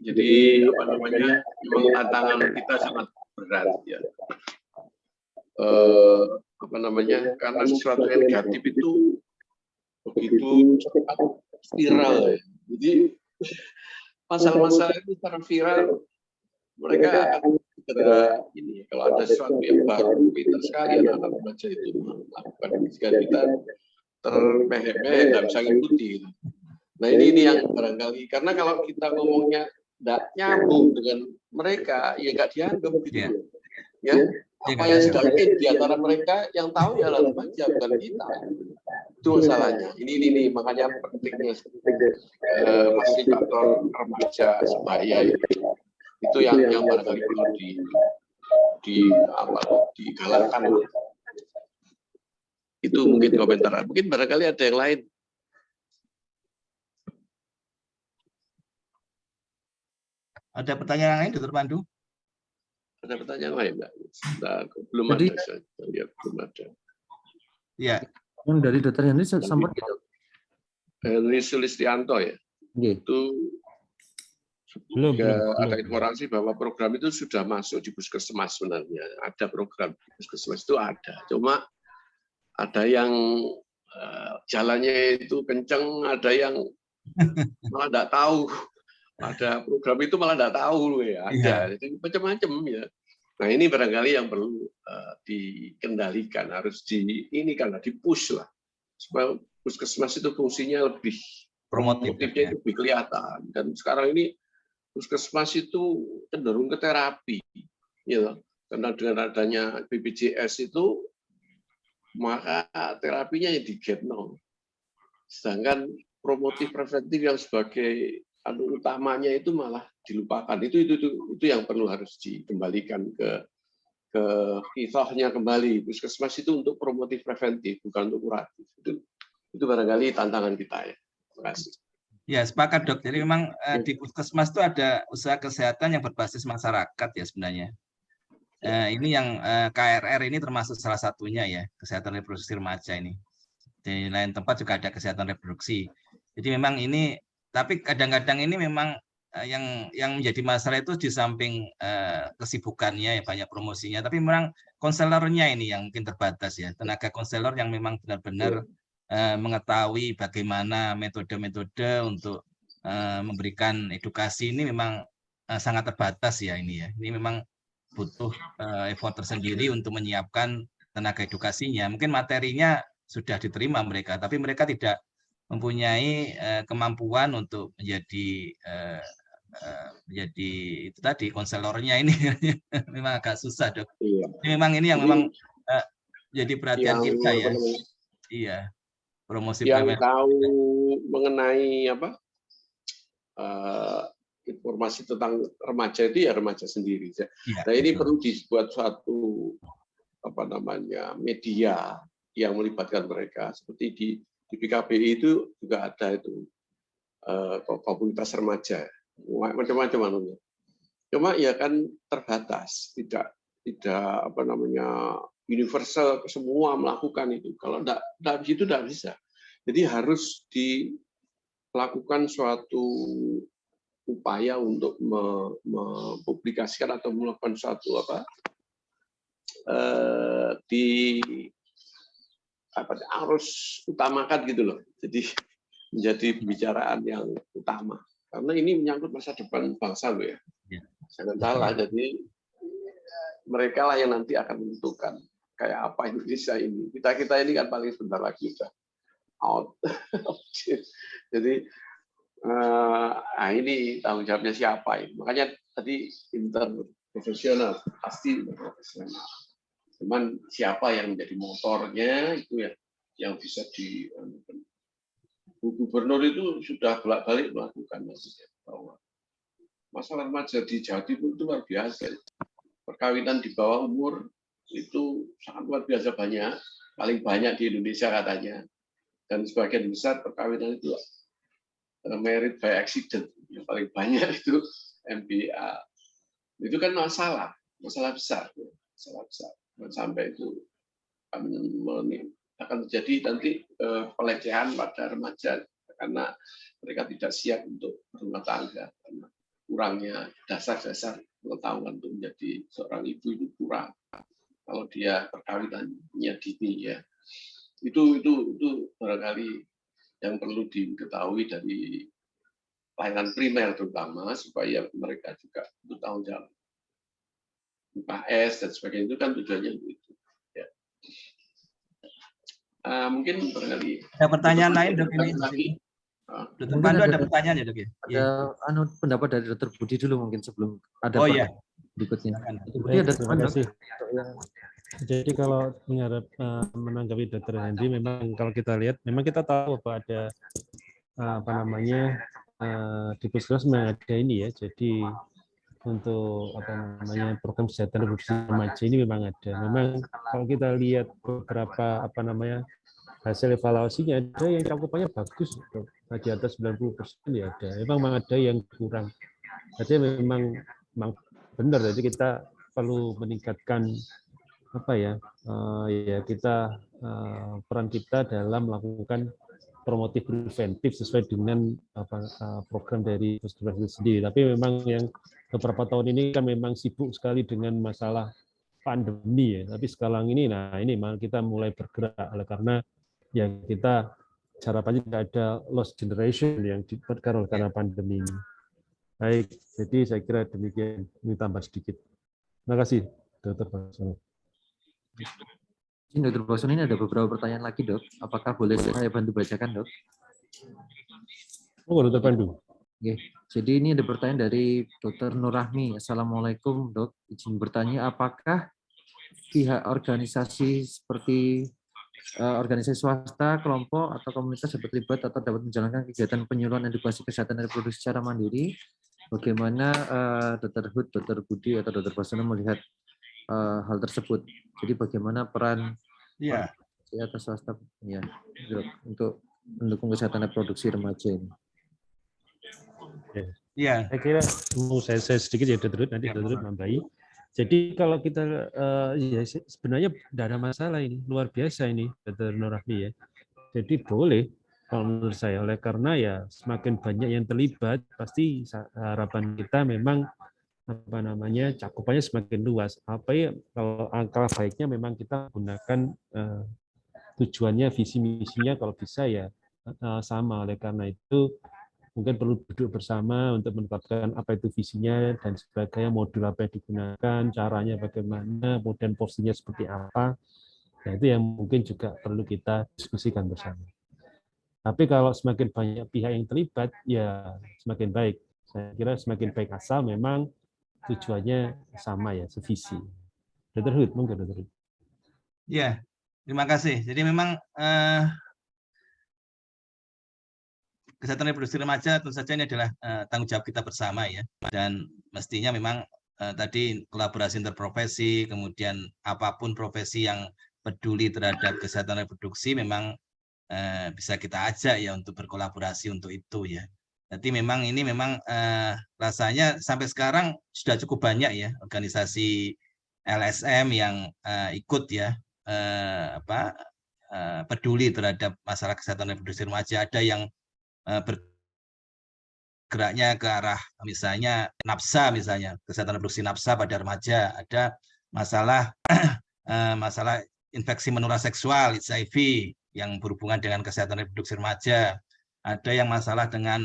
Jadi apa namanya, memang tantangan kita sangat berat ya. Apa namanya, karena sesuatu yang negatif itu begitu cepat viral ya. Jadi masalah-masalah itu secara viral mereka akan segera ini, kalau ada sesuatu yang baru, pintar sekali anak-anak remaja itu melakukan. Jika kita termehek-mehek nggak bisa ngikuti. Nah ini yang barangkali, karena kalau kita ngomongnya nggak nyambung dengan mereka, ya nggak dianggap gitu. Ya, apa yang sudah mungkin di antara mereka yang tahu ya lalu aja, bukan kita. Itu masalahnya. Ini makanya pentingnya fasilitator remaja sebaya itu yang barangkali perlu digalakkan. Itu mungkin komentar. Mungkin barangkali ada yang lain. Ada pertanyaan lain, Dr. Pandu? Ada pertanyaan lain, Mbak? Belum ada, saya lihat belum ada. Ya. Yang dari Dr. Henry sampai gitu. Henry Sulistianto ya. Itu belum. Ada informasi bahwa program itu sudah masuk di puskesmas sebenarnya. Ada program di puskesmas itu ada. Cuma ada yang jalannya itu kenceng, ada yang malah tidak tahu. Ada program itu malah tidak tahu ya. Ada. Jadi macam-macam ya. Nah ini barangkali yang perlu dikendalikan, harus dipush lah, supaya puskesmas itu fungsinya lebih promotifnya itu lebih kelihatan. Dan sekarang ini puskesmas itu cenderung ke terapi, ya, karena dengan adanya BPJS itu maka terapinya yang di-get nol. Sedangkan promotif preventif yang sebagai utamanya itu malah dilupakan. Itu yang perlu harus dikembalikan ke kisahnya kembali. Puskesmas itu untuk promotif preventif, bukan untuk kuratif. Itu barangkali tantangan kita ya. Terima kasih. Ya, sepakat Dok. Jadi memang di puskesmas itu ada usaha kesehatan yang berbasis masyarakat ya sebenarnya. Ini yang KRR ini termasuk salah satunya ya, kesehatan reproduksi remaja ini. Di lain tempat juga ada kesehatan reproduksi. Jadi memang ini, tapi kadang-kadang ini memang yang menjadi masalah itu di samping kesibukannya ya, banyak promosinya, tapi memang konselornya ini yang mungkin terbatas ya, tenaga konselor yang memang benar-benar mengetahui bagaimana metode-metode untuk memberikan edukasi ini memang sangat terbatas ya ini ya. Ini memang butuh effort tersendiri untuk menyiapkan tenaga edukasinya. Mungkin materinya sudah diterima mereka, tapi mereka tidak mempunyai kemampuan untuk menjadi itu tadi konselornya ini. Memang agak susah Dok. Memang ini yang memang jadi perhatian kita ya. Iya. Promosi yang tahu mengenai apa informasi tentang remaja itu ya remaja sendiri. Nah ini perlu dibuat suatu media yang melibatkan mereka, seperti di PKBI itu juga ada itu komunitas remaja macam-macam anunya. Cuma ya kan terbatas, tidak universal semua melakukan itu. Kalau tidak begitu tidak bisa. Jadi harus dilakukan suatu upaya untuk mempublikasikan atau melakukan suatu harus utamakan gitu loh. Jadi menjadi pembicaraan yang utama. Karena ini menyangkut masa depan bangsa loh ya. Jangan salah, jadi mereka lah yang nanti akan menentukan kayak apa Indonesia ini. Kita ini kan paling sebentar lagi udah out. Jadi ini tanggung jawabnya siapa ini. Makanya tadi interprofesional, pasti interprofesional. Cuman siapa yang menjadi motornya itu ya yang bisa di Gubernur itu sudah bolak-balik melakukan bahwa masalah remaja di Jawa Timur itu luar biasa. Perkawinan di bawah umur itu sangat luar biasa banyak, paling banyak di Indonesia katanya. Dan sebagian besar perkawinan itu married by accident, yang paling banyak itu MBA. Itu kan masalah besar, masalah besar. Dan sampai itu akan terjadi nanti pelecehan pada remaja karena mereka tidak siap untuk berumah tangga karena kurangnya dasar-dasar pengetahuan untuk menjadi seorang ibu itu kurang. Kalau dia perkawinannya dini ya, itu barangkali yang perlu diketahui dari pelayanan primer terutama supaya mereka juga bertanggung jawab. UKS dan sebagainya itu kan tujuannya begitu. Ya. Mungkin barangkali ada pertanyaan lain dok ini. Dr. Pandu ada pertanyaan ya dok ya? Ada pendapat dari Dr. Budi dulu mungkin sebelum ada berikutnya. Terima kasih. Jadi kalau menanggapi Dr. Hendy, memang kalau kita lihat, memang kita tahu bahwa ada di Puskesmas memang ada ini ya. Jadi untuk program kesehatan reproduksi remaja ini memang ada. Memang kalau kita lihat beberapa hasil evaluasinya, ada yang cakupannya bagus, di atas 90% ya ada. Memang ada yang kurang. Jadi memang benar. Jadi kita perlu meningkatkan peran kita dalam melakukan promotif preventif sesuai dengan program dari Puskesmas itu sendiri. Tapi memang yang beberapa tahun ini kan memang sibuk sekali dengan masalah pandemi ya. Tapi sekarang ini, ini kita mulai bergerak karena ya kita harapannya tidak ada lost generation yang diperkarol karena pandemi ini. Baik, jadi saya kira demikian. Ini tambah sedikit. Terima kasih, Dr. Basono. Dr. Basono, ini ada beberapa pertanyaan lagi, Dok. Apakah boleh saya bantu bacakan, Dok? Oh, Dr. Pandu. Oke. Jadi ini ada pertanyaan dari Dr. Nurrahmi. Assalamualaikum, Dok. Izin bertanya, apakah pihak organisasi seperti organisasi swasta, kelompok, atau komunitas dapat terlibat atau dapat menjalankan kegiatan penyuluhan edukasi kesehatan reproduksi secara mandiri? Bagaimana Dr. Hud, Dr. Budi, atau Dr. Basono melihat hal tersebut? Jadi bagaimana peran atau swasta ya untuk mendukung kesehatan reproduksi remaja ini? Ya, saya kira saya sedikit ya Dr. Hud, nanti Dr. Hud nambahi. Jadi kalau kita sebenarnya tidak ada masalah ini, luar biasa ini Dr. Nurrahmi ya. Jadi boleh kalau menurut saya, oleh karena ya semakin banyak yang terlibat, pasti harapan kita memang cakupannya semakin luas. Kalau angka baiknya memang kita gunakan tujuannya, visi misinya kalau bisa ya sama. Oleh karena itu mungkin perlu duduk bersama untuk menetapkan apa itu visinya dan sebagainya, modul apa yang digunakan, caranya bagaimana, kemudian porsinya seperti apa. Nah, itu yang mungkin juga perlu kita diskusikan bersama. Tapi kalau semakin banyak pihak yang terlibat, ya semakin baik. Saya kira semakin baik asal memang tujuannya sama ya, sevisi. Dr. Hud, mungkin Dr. Hud. Ya, terima kasih. Jadi memang kesehatan reproduksi remaja tentu saja ini adalah tanggung jawab kita bersama ya. Dan mestinya memang tadi kolaborasi interprofesi, kemudian apapun profesi yang peduli terhadap kesehatan reproduksi memang bisa kita ajak ya untuk berkolaborasi untuk itu ya. Jadi memang ini rasanya sampai sekarang sudah cukup banyak ya organisasi LSM yang ikut ya peduli terhadap masalah kesehatan reproduksi remaja. Ada yang bergeraknya ke arah misalnya nafsa, misalnya kesehatan reproduksi nafsa pada remaja. Ada masalah infeksi menular seksual HIV yang berhubungan dengan kesehatan reproduksi remaja. ada yang masalah dengan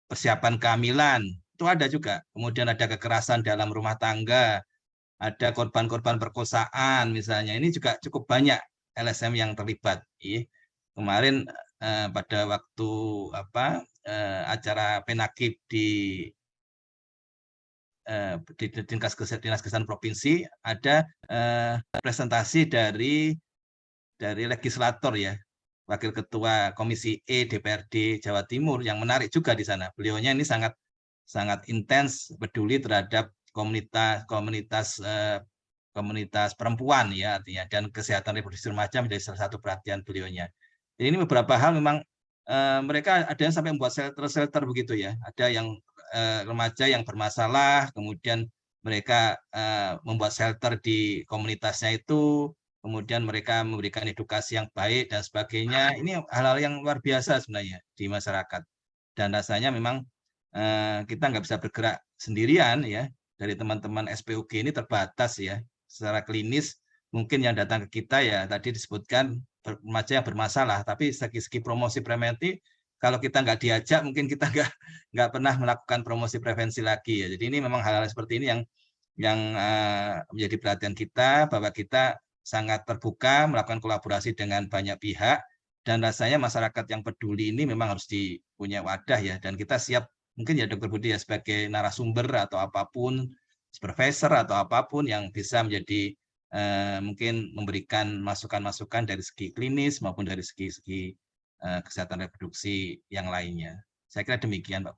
persiapan kehamilan, itu ada juga. Kemudian ada kekerasan dalam rumah tangga, ada korban-korban perkosaan misalnya. Ini juga cukup banyak LSM yang terlibat. Kemarin pada waktu acara Penakib di Dinas Kesehatan Provinsi, ada presentasi dari legislator ya, Wakil Ketua Komisi E DPRD Jawa Timur, yang menarik juga di sana. Beliaunya ini sangat intens peduli terhadap komunitas perempuan ya, artinya, dan kesehatan reproduksi remaja menjadi salah satu perhatian beliaunya. Jadi ini beberapa hal memang mereka ada yang sampai membuat shelter begitu ya. Ada yang remaja yang bermasalah, kemudian mereka membuat shelter di komunitasnya itu, kemudian mereka memberikan edukasi yang baik dan sebagainya. Ini hal-hal yang luar biasa sebenarnya di masyarakat. Dan rasanya memang kita nggak bisa bergerak sendirian ya. Dari teman-teman SPOG ini terbatas ya. Secara klinis mungkin yang datang ke kita ya tadi disebutkan remaja yang bermasalah, tapi segi promosi preventif kalau kita nggak diajak mungkin kita nggak pernah melakukan promosi prevensi lagi ya. Jadi ini memang hal-hal seperti ini yang menjadi perhatian kita, bahwa kita sangat terbuka melakukan kolaborasi dengan banyak pihak, dan rasanya masyarakat yang peduli ini memang harus punya wadah ya, dan kita siap mungkin ya Dr. Budi ya sebagai narasumber atau apapun, profesor atau apapun yang bisa menjadi mungkin memberikan masukan-masukan dari segi klinis maupun dari segi kesehatan reproduksi yang lainnya. Saya kira demikian, Pak.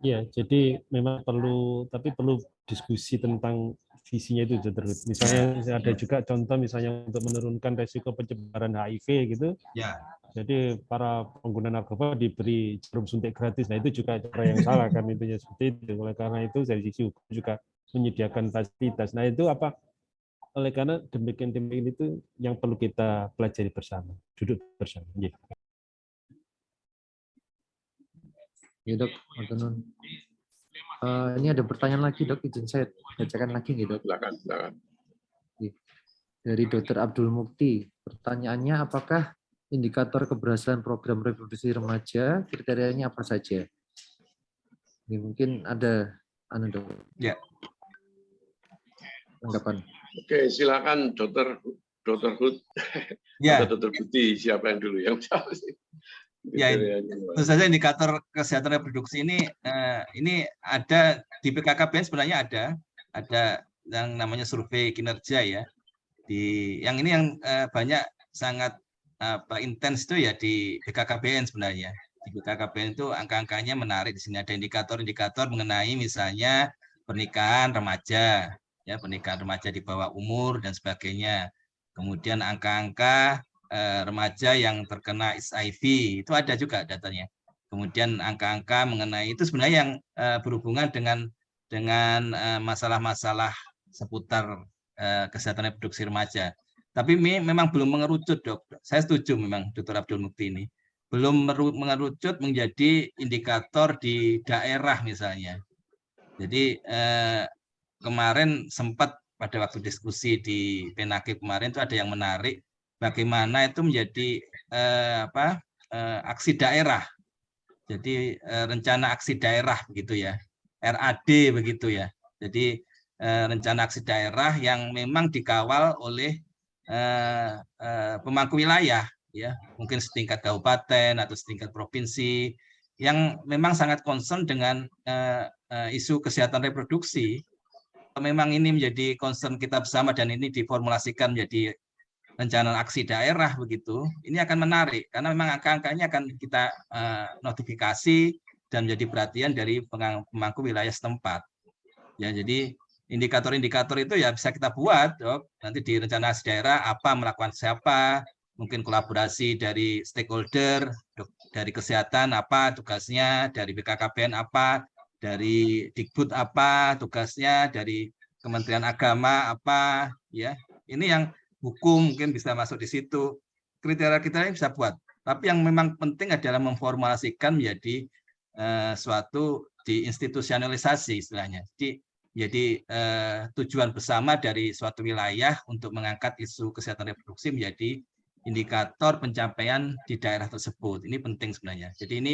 Ya, jadi memang perlu diskusi tentang visinya itu, Dr. Misalnya ada juga contoh misalnya untuk menurunkan resiko penyebaran HIV gitu. Ya. Jadi para pengguna narkoba diberi jarum suntik gratis. Nah itu juga cara yang salah kan, intinya seperti itu. Oleh karena itu dari sisi hukum juga menyediakan fasilitas. Nah itu oleh karena demikian itu yang perlu kita pelajari bersama, duduk bersama. Ya dok, ini ada pertanyaan lagi dok, izin saya bacakan lagi gitu. Silakan. Dari Dr. Abdul Mukti, pertanyaannya apakah indikator keberhasilan program reproduksi remaja kriterianya apa saja? Ini mungkin ada dok. Ya. Tanggapan. Oke, silakan Dr. Hud. Ya. Atau Dr. Budi, siapa yang dulu yang jawab sih? Ya, tentu saja indikator kesehatan reproduksi ini ada di BKKBN, sebenarnya ada yang namanya survei kinerja ya. Yang banyak sangat intens itu ya di BKKBN sebenarnya. Di BKKBN itu angka-angkanya menarik. Di sini ada indikator-indikator mengenai misalnya pernikahan remaja, ya, pernikahan remaja di bawah umur dan sebagainya. Kemudian angka-angka remaja yang terkena HIV itu ada juga datanya. Kemudian angka-angka mengenai itu sebenarnya yang berhubungan dengan masalah-masalah seputar kesehatan reproduksi remaja. Tapi memang belum mengerucut, dok. Saya setuju memang Dr. Abdul Mukti ini belum mengerucut menjadi indikator di daerah misalnya. Jadi kemarin sempat pada waktu diskusi di Penakib kemarin itu ada yang menarik, bagaimana itu menjadi aksi daerah. Jadi rencana aksi daerah begitu ya, RAD begitu ya. Jadi rencana aksi daerah yang memang dikawal oleh pemangku wilayah, ya, mungkin setingkat kabupaten atau setingkat provinsi, yang memang sangat concern dengan isu kesehatan reproduksi. Memang ini menjadi concern kita bersama dan ini diformulasikan menjadi rencana aksi daerah begitu, ini akan menarik karena memang angka-angkanya akan kita notifikasi dan menjadi perhatian dari pemangku wilayah setempat. Ya, jadi indikator-indikator itu ya bisa kita buat, dok. Nanti di rencana aksi daerah apa melakukan siapa, mungkin kolaborasi dari stakeholder, dari kesehatan apa tugasnya, dari BKKBN apa, dari Dikbud apa tugasnya, dari Kementerian Agama apa, ya. Ini yang hukum mungkin bisa masuk di situ. Kriteria-kriteria bisa buat. Tapi yang memang penting adalah memformulasikan menjadi suatu diinstitusionalisasi istilahnya. Jadi tujuan bersama dari suatu wilayah untuk mengangkat isu kesehatan reproduksi menjadi indikator pencapaian di daerah tersebut. Ini penting sebenarnya. Jadi ini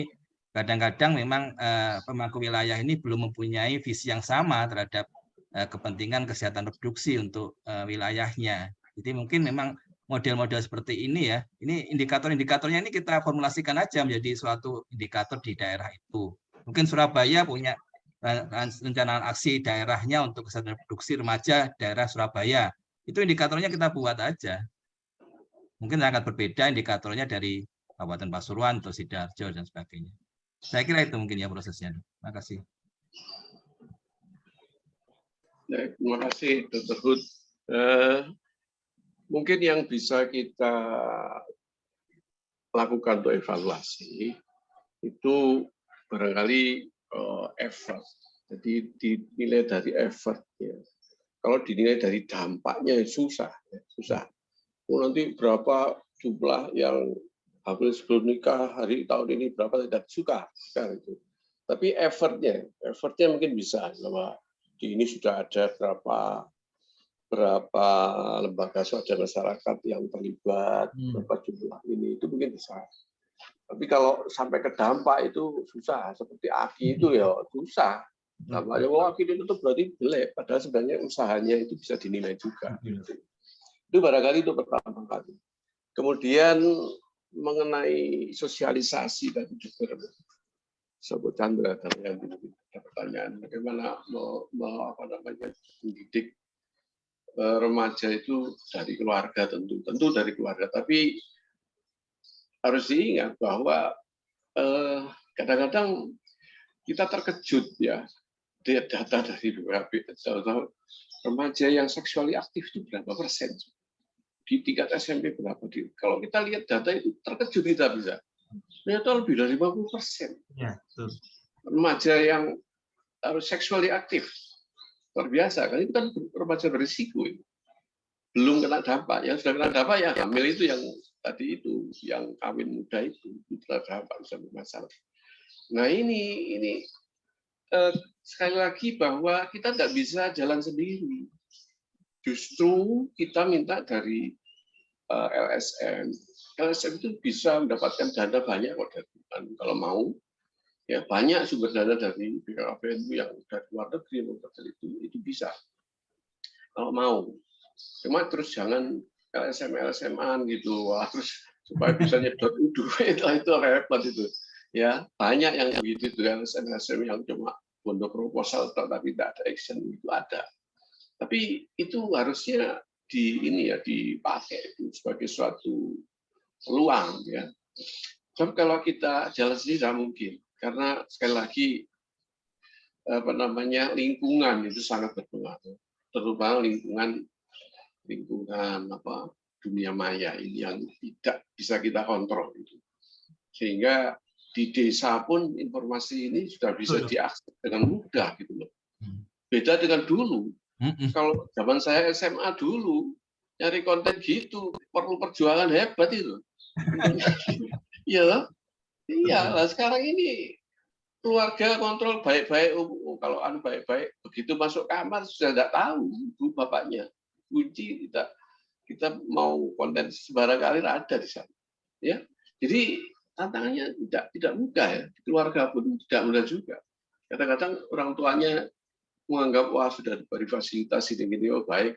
kadang-kadang memang pemangku wilayah ini belum mempunyai visi yang sama terhadap kepentingan kesehatan reproduksi untuk wilayahnya. Jadi mungkin memang model-model seperti ini ya, ini indikator-indikatornya ini kita formulasikan aja menjadi suatu indikator di daerah itu. Mungkin Surabaya punya rencana aksi daerahnya untuk kesehatan reproduksi remaja daerah Surabaya. Itu indikatornya kita buat aja. Mungkin sangat berbeda indikatornya dari Kabupaten Pasuruan atau Sidoarjo dan sebagainya. Saya kira itu mungkin ya prosesnya. Terima kasih. Terima kasih, Dr. Hud. Mungkin yang bisa kita lakukan untuk evaluasi itu barangkali effort. Jadi dinilai dari effort. Ya. Kalau dinilai dari dampaknya susah. Nanti berapa jumlah yang hamil sebelum nikah hari tahun ini berapa tidak suka itu. Tapi effortnya mungkin bisa bahwa di ini sudah ada berapa lembaga swadaya masyarakat yang terlibat, berapa jumlah ini itu mungkin bisa. Tapi kalau sampai ke dampak itu susah. Seperti AKI itu ya susah. Dampaknya AKI itu berarti jelek. Padahal sebenarnya usahanya itu bisa dinilai juga. Itu barangkali itu pertama kali. Kemudian mengenai sosialisasi tadi juga Sobat Chandra yang ada pertanyaan bagaimana mendidik remaja itu dari keluarga tentu dari keluarga, tapi harus diingat bahwa kadang-kadang kita terkejut ya data dari BPKB remaja yang seksually aktif itu berapa persen? Di tingkat SMP berapa? Kalau kita lihat data itu terkejut kita bisa. Ternyata lebih dari 50%. Ya, remaja yang harus sexually aktif. Luar biasa. Kan itu kan remaja berisiko. Belum kena dampak. Yang sudah kena dampak ya hamil itu yang tadi itu, yang kawin muda itu kena dampak, bisa bermasalah. Nah ini sekali lagi bahwa kita tidak bisa jalan sendiri. Justru kita minta dari LSM. LSM itu bisa mendapatkan dana banyak kalau mau. Ya banyak sumber dana dari BKKBN yang dari luar negeri itu bisa kalau mau. Cuma terus jangan LSM-an gitu, terus supaya bisa nyedot duit itu repot itu. Ya banyak yang begitu itu LSM yang cuma untuk proposal tapi tidak ada action itu ada. Tapi itu harusnya dipakai sebagai suatu peluang ya. Tapi kalau kita jalan sendiri tidak mungkin karena sekali lagi lingkungan itu sangat berpengaruh, terutama lingkungan dunia maya ini yang tidak bisa kita kontrol itu. Sehingga di desa pun informasi ini sudah bisa diakses dengan mudah gitu loh. Beda dengan dulu. Kalau zaman saya SMA dulu, nyari konten gitu, perlu perjuangan hebat itu. Iya. Lah sekarang ini keluarga kontrol baik-baik, kalau baik-baik, begitu masuk kamar sudah tidak tahu ibu bapaknya. Kunci kita mau konten sebarang kali ada di sana. Ya. Jadi tantangannya tidak mudah ya. Keluarga pun tidak mudah juga. Kadang-kadang orang tuanya menganggap wah sudah diberi fasilitas ini baik,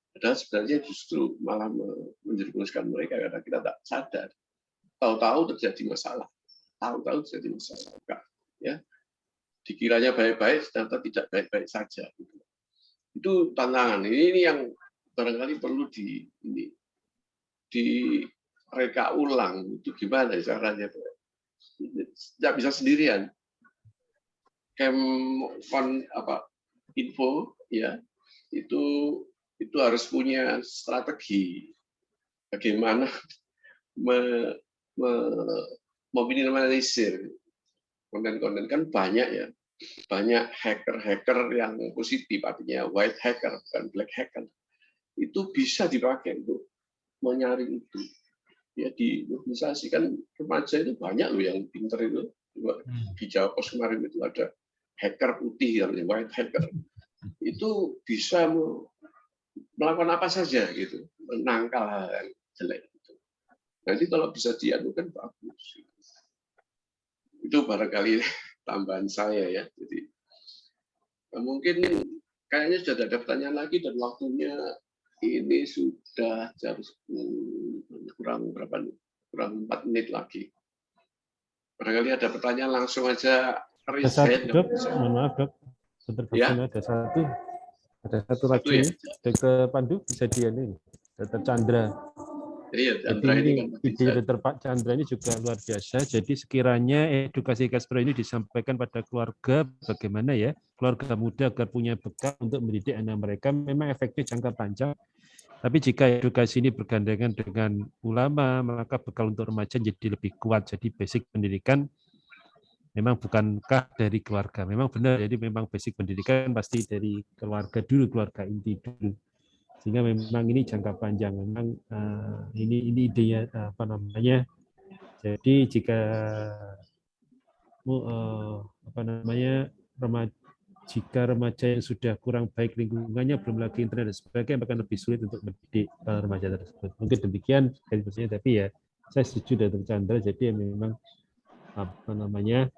padahal sebenarnya justru malah menjerumuskan mereka karena kita tak sadar. Tahu-tahu terjadi masalah, ya. Dikiranya baik-baik, ternyata tidak baik-baik saja. Itu tantangan. Ini yang barangkali perlu direka ulang. Itu gimana caranya? Tidak bisa sendirian. Info ya itu harus punya strategi bagaimana meminimalisir konten-konten kan banyak ya, banyak hacker yang positif artinya white hacker bukan black hacker itu bisa dipakai untuk menyaring itu ya. Di organisasi kan remaja itu banyak loh yang pinter itu. Di Jawa Pos kemarin itu ada hacker putih namanya white hacker, itu bisa melakukan apa saja gitu, menangkal hal yang jelek itu. Nanti kalau bisa dianukan bagus. Itu barangkali tambahan saya ya. Jadi mungkin kayaknya sudah ada pertanyaan lagi dan waktunya ini sudah jam 10, kurang berapa nih? Kurang 4 menit lagi. Barangkali ada pertanyaan langsung aja. Ada satu, Dok. Mohon maaf, Dok. Ya. Ada satu. Ada satu lagi. Ya? Dr. Pandu bisa ini. Dr. Chandra. Iya, Jadi ini ide Dr. Pak Chandra ini juga luar biasa. Jadi sekiranya edukasi Kasper ini disampaikan pada keluarga, bagaimana ya keluarga muda agar punya bekal untuk mendidik anak mereka, memang efeknya jangka panjang. Tapi jika edukasi ini bergandengan dengan ulama, maka bekal untuk remaja jadi lebih kuat. Jadi basic pendidikan memang bukankah dari keluarga. Memang benar, jadi memang basic pendidikan pasti dari keluarga dulu, keluarga inti dulu. Sehingga memang ini jangka panjang. Memang ini idenya apa namanya. Jadi jika jika remaja yang sudah kurang baik lingkungannya, belum lagi internet dan sebagainya, akan lebih sulit untuk mendidik remaja tersebut. Mungkin demikian, tapi ya saya setuju dengan Chandra. Jadi memang apa namanya,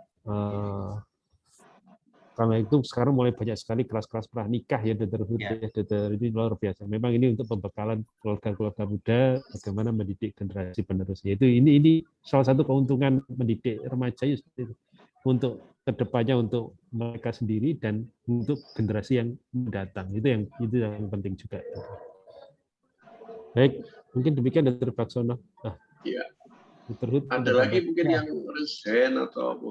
karena itu sekarang mulai banyak sekali kelas-kelas pranikah ya, ini luar biasa. Memang ini untuk pembekalan keluarga-keluarga muda bagaimana mendidik generasi penerusnya. Itu ini salah satu keuntungan mendidik remaja seperti itu. Untuk kedepannya untuk mereka sendiri dan untuk generasi yang mendatang. Itu yang penting juga. Baik, mungkin demikian Dr. Baksono. Iya. Ada lagi mungkin yang resign atau apa?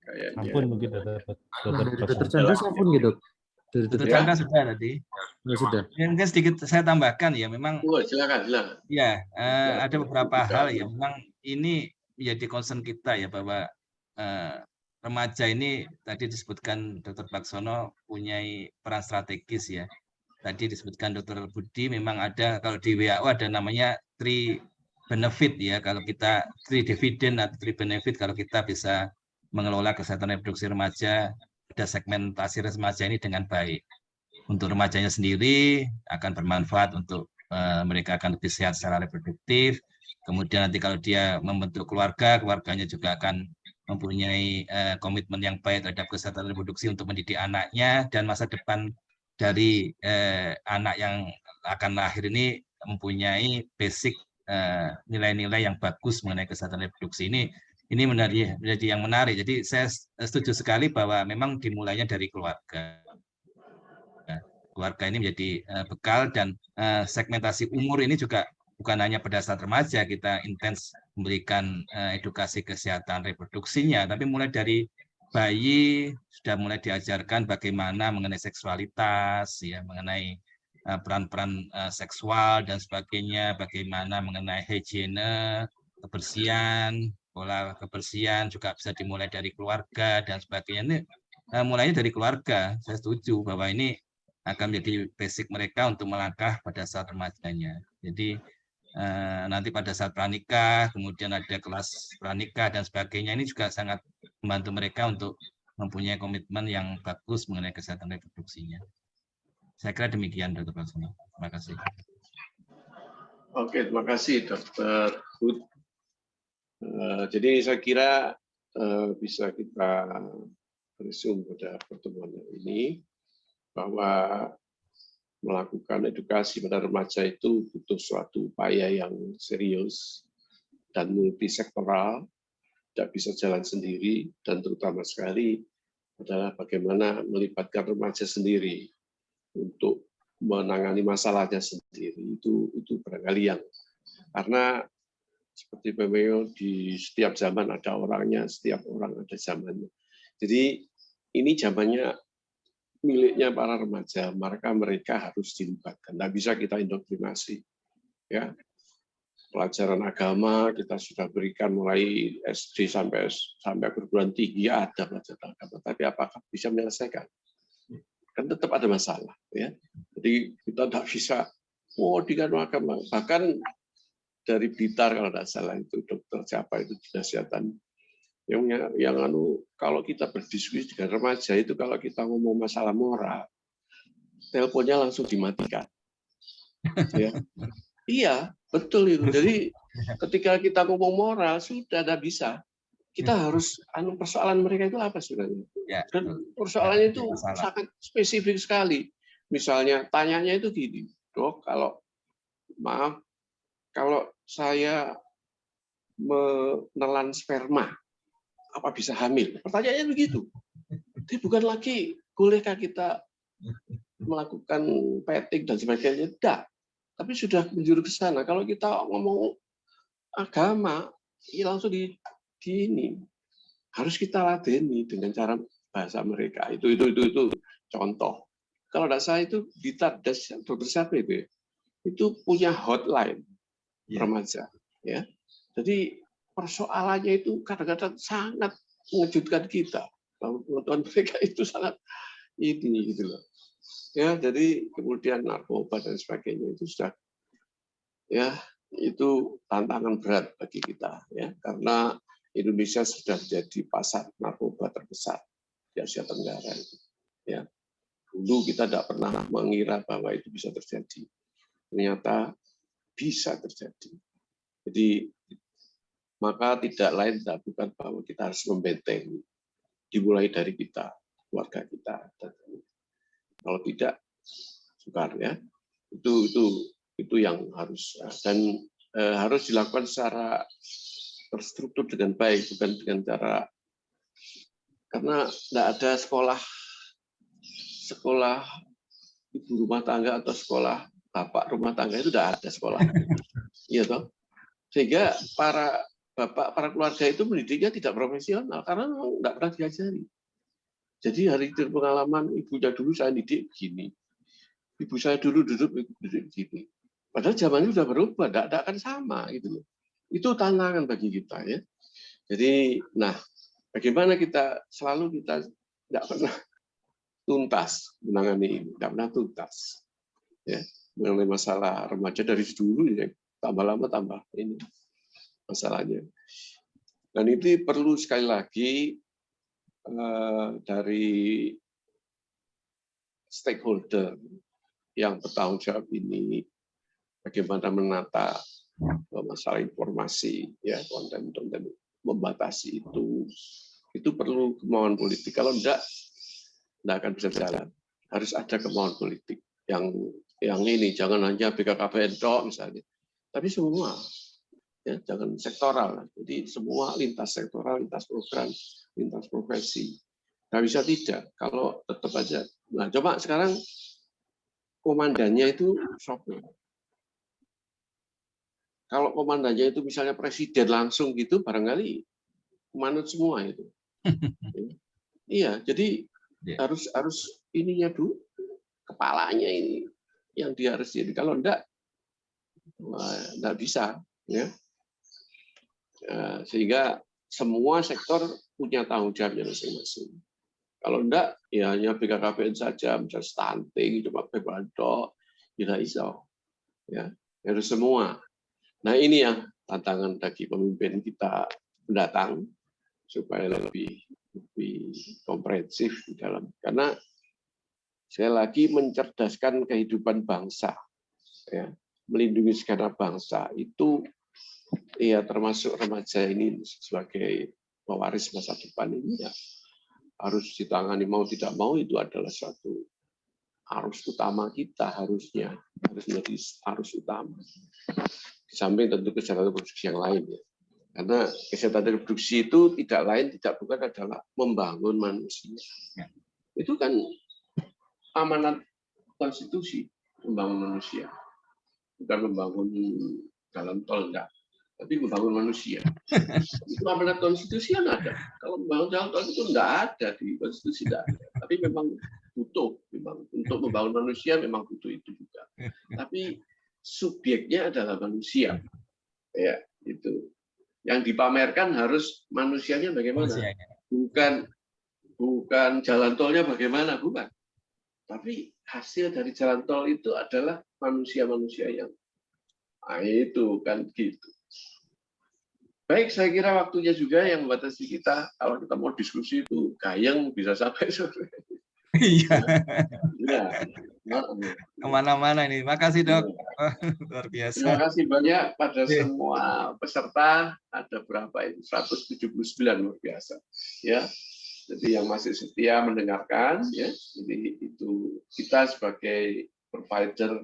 Kayaknya. Ampun mungkin Dr. Chandra ampun gitu. Dr. Chandra sudah tadi. Sudah. Mungkin sedikit saya tambahkan ya, memang. Silakan. Ya, ada beberapa hal ya. Memang ini menjadi concern kita ya, bahwa remaja ini tadi disebutkan Dr. Baksono punya peran strategis ya. Tadi disebutkan Dr. Budi, memang ada kalau di WHO ada namanya 3 benefit ya, kalau kita 3 dividend atau 3 benefit kalau kita bisa mengelola kesehatan reproduksi remaja, ada segmentasi remaja ini dengan baik. Untuk remajanya sendiri akan bermanfaat untuk mereka akan lebih sehat secara reproduktif. Kemudian nanti kalau dia membentuk keluarga, keluarganya juga akan mempunyai komitmen yang baik terhadap kesehatan reproduksi untuk mendidik anaknya, dan masa depan dari anak yang akan lahir ini mempunyai basic nilai-nilai yang bagus mengenai kesehatan reproduksi. Ini menjadi yang menarik. Jadi saya setuju sekali bahwa memang dimulainya dari keluarga. Keluarga ini menjadi bekal, dan segmentasi umur ini juga bukan hanya pada saat remaja kita intens memberikan edukasi kesehatan reproduksinya, tapi mulai dari bayi sudah mulai diajarkan bagaimana mengenai seksualitas, ya, mengenai peran-peran seksual dan sebagainya, bagaimana mengenai higiene, kebersihan, pola kebersihan juga bisa dimulai dari keluarga dan sebagainya. Ini mulainya dari keluarga. Saya setuju bahwa ini akan menjadi basic mereka untuk melangkah pada saat remajanya. Jadi nanti pada saat pranikah, kemudian ada kelas pranikah dan sebagainya, ini juga sangat membantu mereka untuk mempunyai komitmen yang bagus mengenai kesehatan reproduksinya. Saya kira demikian, Dr. Baksono. Terima kasih. Oke, terima kasih, Dr. Hud. Jadi saya kira bisa kita resume pada pertemuan ini, bahwa melakukan edukasi pada remaja itu butuh suatu upaya yang serius dan multisektoral, tidak bisa jalan sendiri, dan terutama sekali adalah bagaimana melibatkan remaja sendiri untuk menangani masalahnya sendiri. Itu barangkali yang, karena seperti PMO di setiap zaman ada orangnya, setiap orang ada zamannya. Jadi ini zamannya miliknya para remaja, maka mereka harus dilibatkan. Tidak bisa kita indoktrinasi. Ya, pelajaran agama kita sudah berikan mulai SD sampai perguruan tinggi ada pelajaran agama, tapi apakah bisa menyelesaikan? Kan tetap ada masalah. Ya, jadi kita tidak bisa dikandung agama. Bahkan dari Blitar kalau tidak salah itu dokter siapa itu dinas kesehatan. Kalau kita berdiskusi dengan remaja itu, kalau kita ngomong masalah moral, teleponnya langsung dimatikan. Ya. Iya, Betul itu. Jadi ketika kita ngomong moral sudah tidak bisa. Kita harus persoalan mereka itu apa sebenarnya? Ya, Dan persoalannya itu masalah. sangat spesifik sekali. Misalnya tanyanya itu gini, Dok, kalau saya menelan sperma, apa bisa hamil? Pertanyaannya begitu. Jadi bukan lagi bolehkah kita melakukan petting dan sebagainya, tidak. Tapi sudah menjuru ke sana. Kalau kita ngomong agama, ya langsung di ini harus kita ladeni dengan cara bahasa mereka. Itu contoh. Kalau tidak salah itu di Tardas, dokter siapa itu ya? Itu punya hotline remaja. Ya. Jadi persoalannya itu kadang-kadang sangat mengejutkan kita. Pengetahuan mereka itu sangat ini gitu loh. Ya, jadi kemudian narkoba dan sebagainya itu sudah ya itu tantangan berat bagi kita ya karena Indonesia sudah menjadi pasar narkoba terbesar di Asia Tenggara itu. Ya. Dulu kita tidak pernah mengira bahwa itu bisa terjadi. Ternyata bisa terjadi. Jadi maka tidak lain tidak bukan bahwa kita harus membentengi. Dimulai dari kita, keluarga kita. Kalau tidak, sukar ya. Itu yang harus dan harus dilakukan secara terstruktur dengan baik, bukan dengan cara karena tidak ada sekolah ibu rumah tangga atau sekolah bapak rumah tangga itu tidak ada sekolah, iya toh. Sehingga para keluarga itu mendidiknya tidak profesional karena tidak pernah diajari. Jadi hari itu pengalaman ibunya dulu saya didik begini, ibu saya dulu duduk begini. Padahal zamannya sudah berubah, tidak akan sama gitu. Itu tantangan bagi kita ya. Jadi, nah, bagaimana kita tidak pernah tuntas menangani ini, tidak pernah tuntas. Ya, mengenai masalah remaja dari dulu ya, tambah lama tambah ini masalahnya. Dan itu perlu sekali lagi dari stakeholder yang bertanggung jawab ini bagaimana menata masalah informasi ya konten membatasi itu perlu kemauan politik. Kalau tidak akan bisa jalan. Harus ada kemauan politik yang ini jangan hanya BKKBN misalnya, tapi semua ya jangan sektoral. Jadi semua lintas sektoral, lintas program, lintas profesi. Nggak bisa tidak kalau tetap aja. Nah coba sekarang komandannya itu siapa? Kalau komandannya itu misalnya presiden langsung gitu, barangkali manut semua itu. Iya, jadi harus ininya dulu, kepalanya ini yang dia harus jadi. Kalau enggak bisa. Ya. Sehingga semua sektor punya tanggung jawabnya masing-masing. Kalau enggak, ya hanya BKKBN saja, misalnya stunting, cuma bebandok, tidak iso. Ya, harus semua. Nah ini yang tantangan bagi pemimpin kita mendatang supaya lebih komprehensif di dalam karena sekali lagi mencerdaskan kehidupan bangsa, ya, melindungi segenap bangsa itu ya termasuk remaja ini sebagai pewaris masa depan ini ya harus ditangani mau tidak mau itu adalah suatu arus utama kita harus menjadi arus utama. Di samping tentu kesehatan reproduksi yang lain ya. Karena kesehatan reproduksi itu tidak bukan adalah membangun manusia. Itu kan amanat konstitusi membangun manusia. Bukan membangun jalan tol enggak, tapi membangun manusia. Itu amanat konstitusi yang ada. Kalau membangun jalan tol itu enggak ada di konstitusi enggak ada. Tapi memang butuh untuk membangun manusia memang butuh itu juga. Tapi subjeknya adalah manusia. Ya, itu. Yang dipamerkan harus manusianya bagaimana? Bukan jalan tolnya bagaimana, bukan. Tapi hasil dari jalan tol itu adalah manusia-manusia yang itu kan gitu. Baik, saya kira waktunya juga yang membatasi kita. Kalau kita mau diskusi itu gayeng bisa sampai sore. Iya. Ya. Kemana-mana ini. Makasih, Dok. Luar Terima biasa. kasih banyak pada Oke. semua peserta. Ada berapa itu? 179, luar biasa. Ya, jadi yang masih setia mendengarkan, ya. Jadi itu kita sebagai provider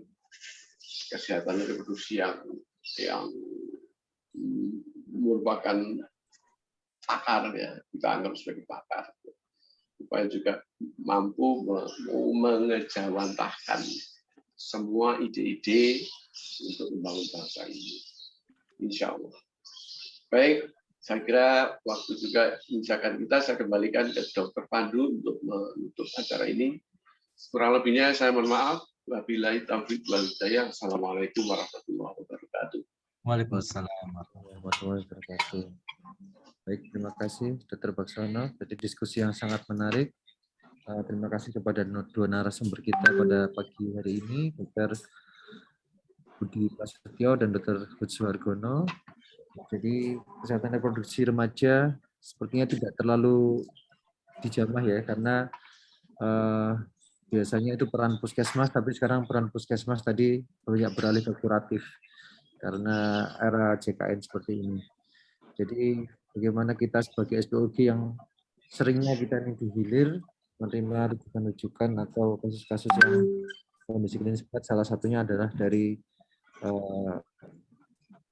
kesehatan reproduksi yang merupakan pakar, ya, kita anggap sebagai pakar, supaya juga mampu mengejawantahkan semua ide-ide untuk membangun bangsa ini, insya Allah. Baik, saya kira waktu juga menyisakan kita, saya kembalikan ke Dr. Pandu untuk menutup acara ini. Kurang lebihnya saya mohon maaf. Wabillahi taufiq wal hidayah. Assalamualaikum warahmatullahi wabarakatuh. Waalaikumsalam. Warahmatullahi wabarakatuh. Baik, terima kasih Dr. Baksono. Jadi diskusi yang sangat menarik. Terima kasih kepada dua narasumber kita pada pagi hari ini, Dr. Budi Prasetyo dan Dr. Budi Suhargono. Jadi kesehatan reproduksi remaja sepertinya tidak terlalu dijamah ya, karena biasanya itu peran puskesmas, tapi sekarang peran puskesmas tadi banyak beralih ke kuratif karena era JKN seperti ini. Jadi bagaimana kita sebagai SPOG yang seringnya kita ini dihilir, menerima rujukan-rujukan atau kasus-kasus yang kondisi klinis berat, salah satunya adalah dari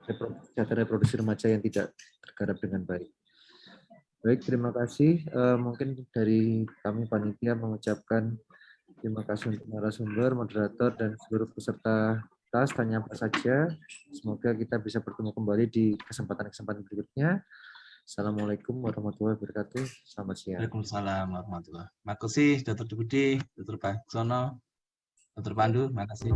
kesehatan reproduksi remaja yang tidak tergarap dengan baik. Baik, terima kasih. Mungkin dari kami panitia mengucapkan terima kasih untuk narasumber, moderator, dan seluruh peserta tas. Tanya apa saja. Semoga kita bisa bertemu kembali di kesempatan-kesempatan berikutnya. Assalamualaikum warahmatullahi wabarakatuh. Selamat siang. Waalaikumsalam warahmatullahi wabarakatuh. Makasih Dr. Budi, Dr. Baksono, Dr. Pandu, makasih.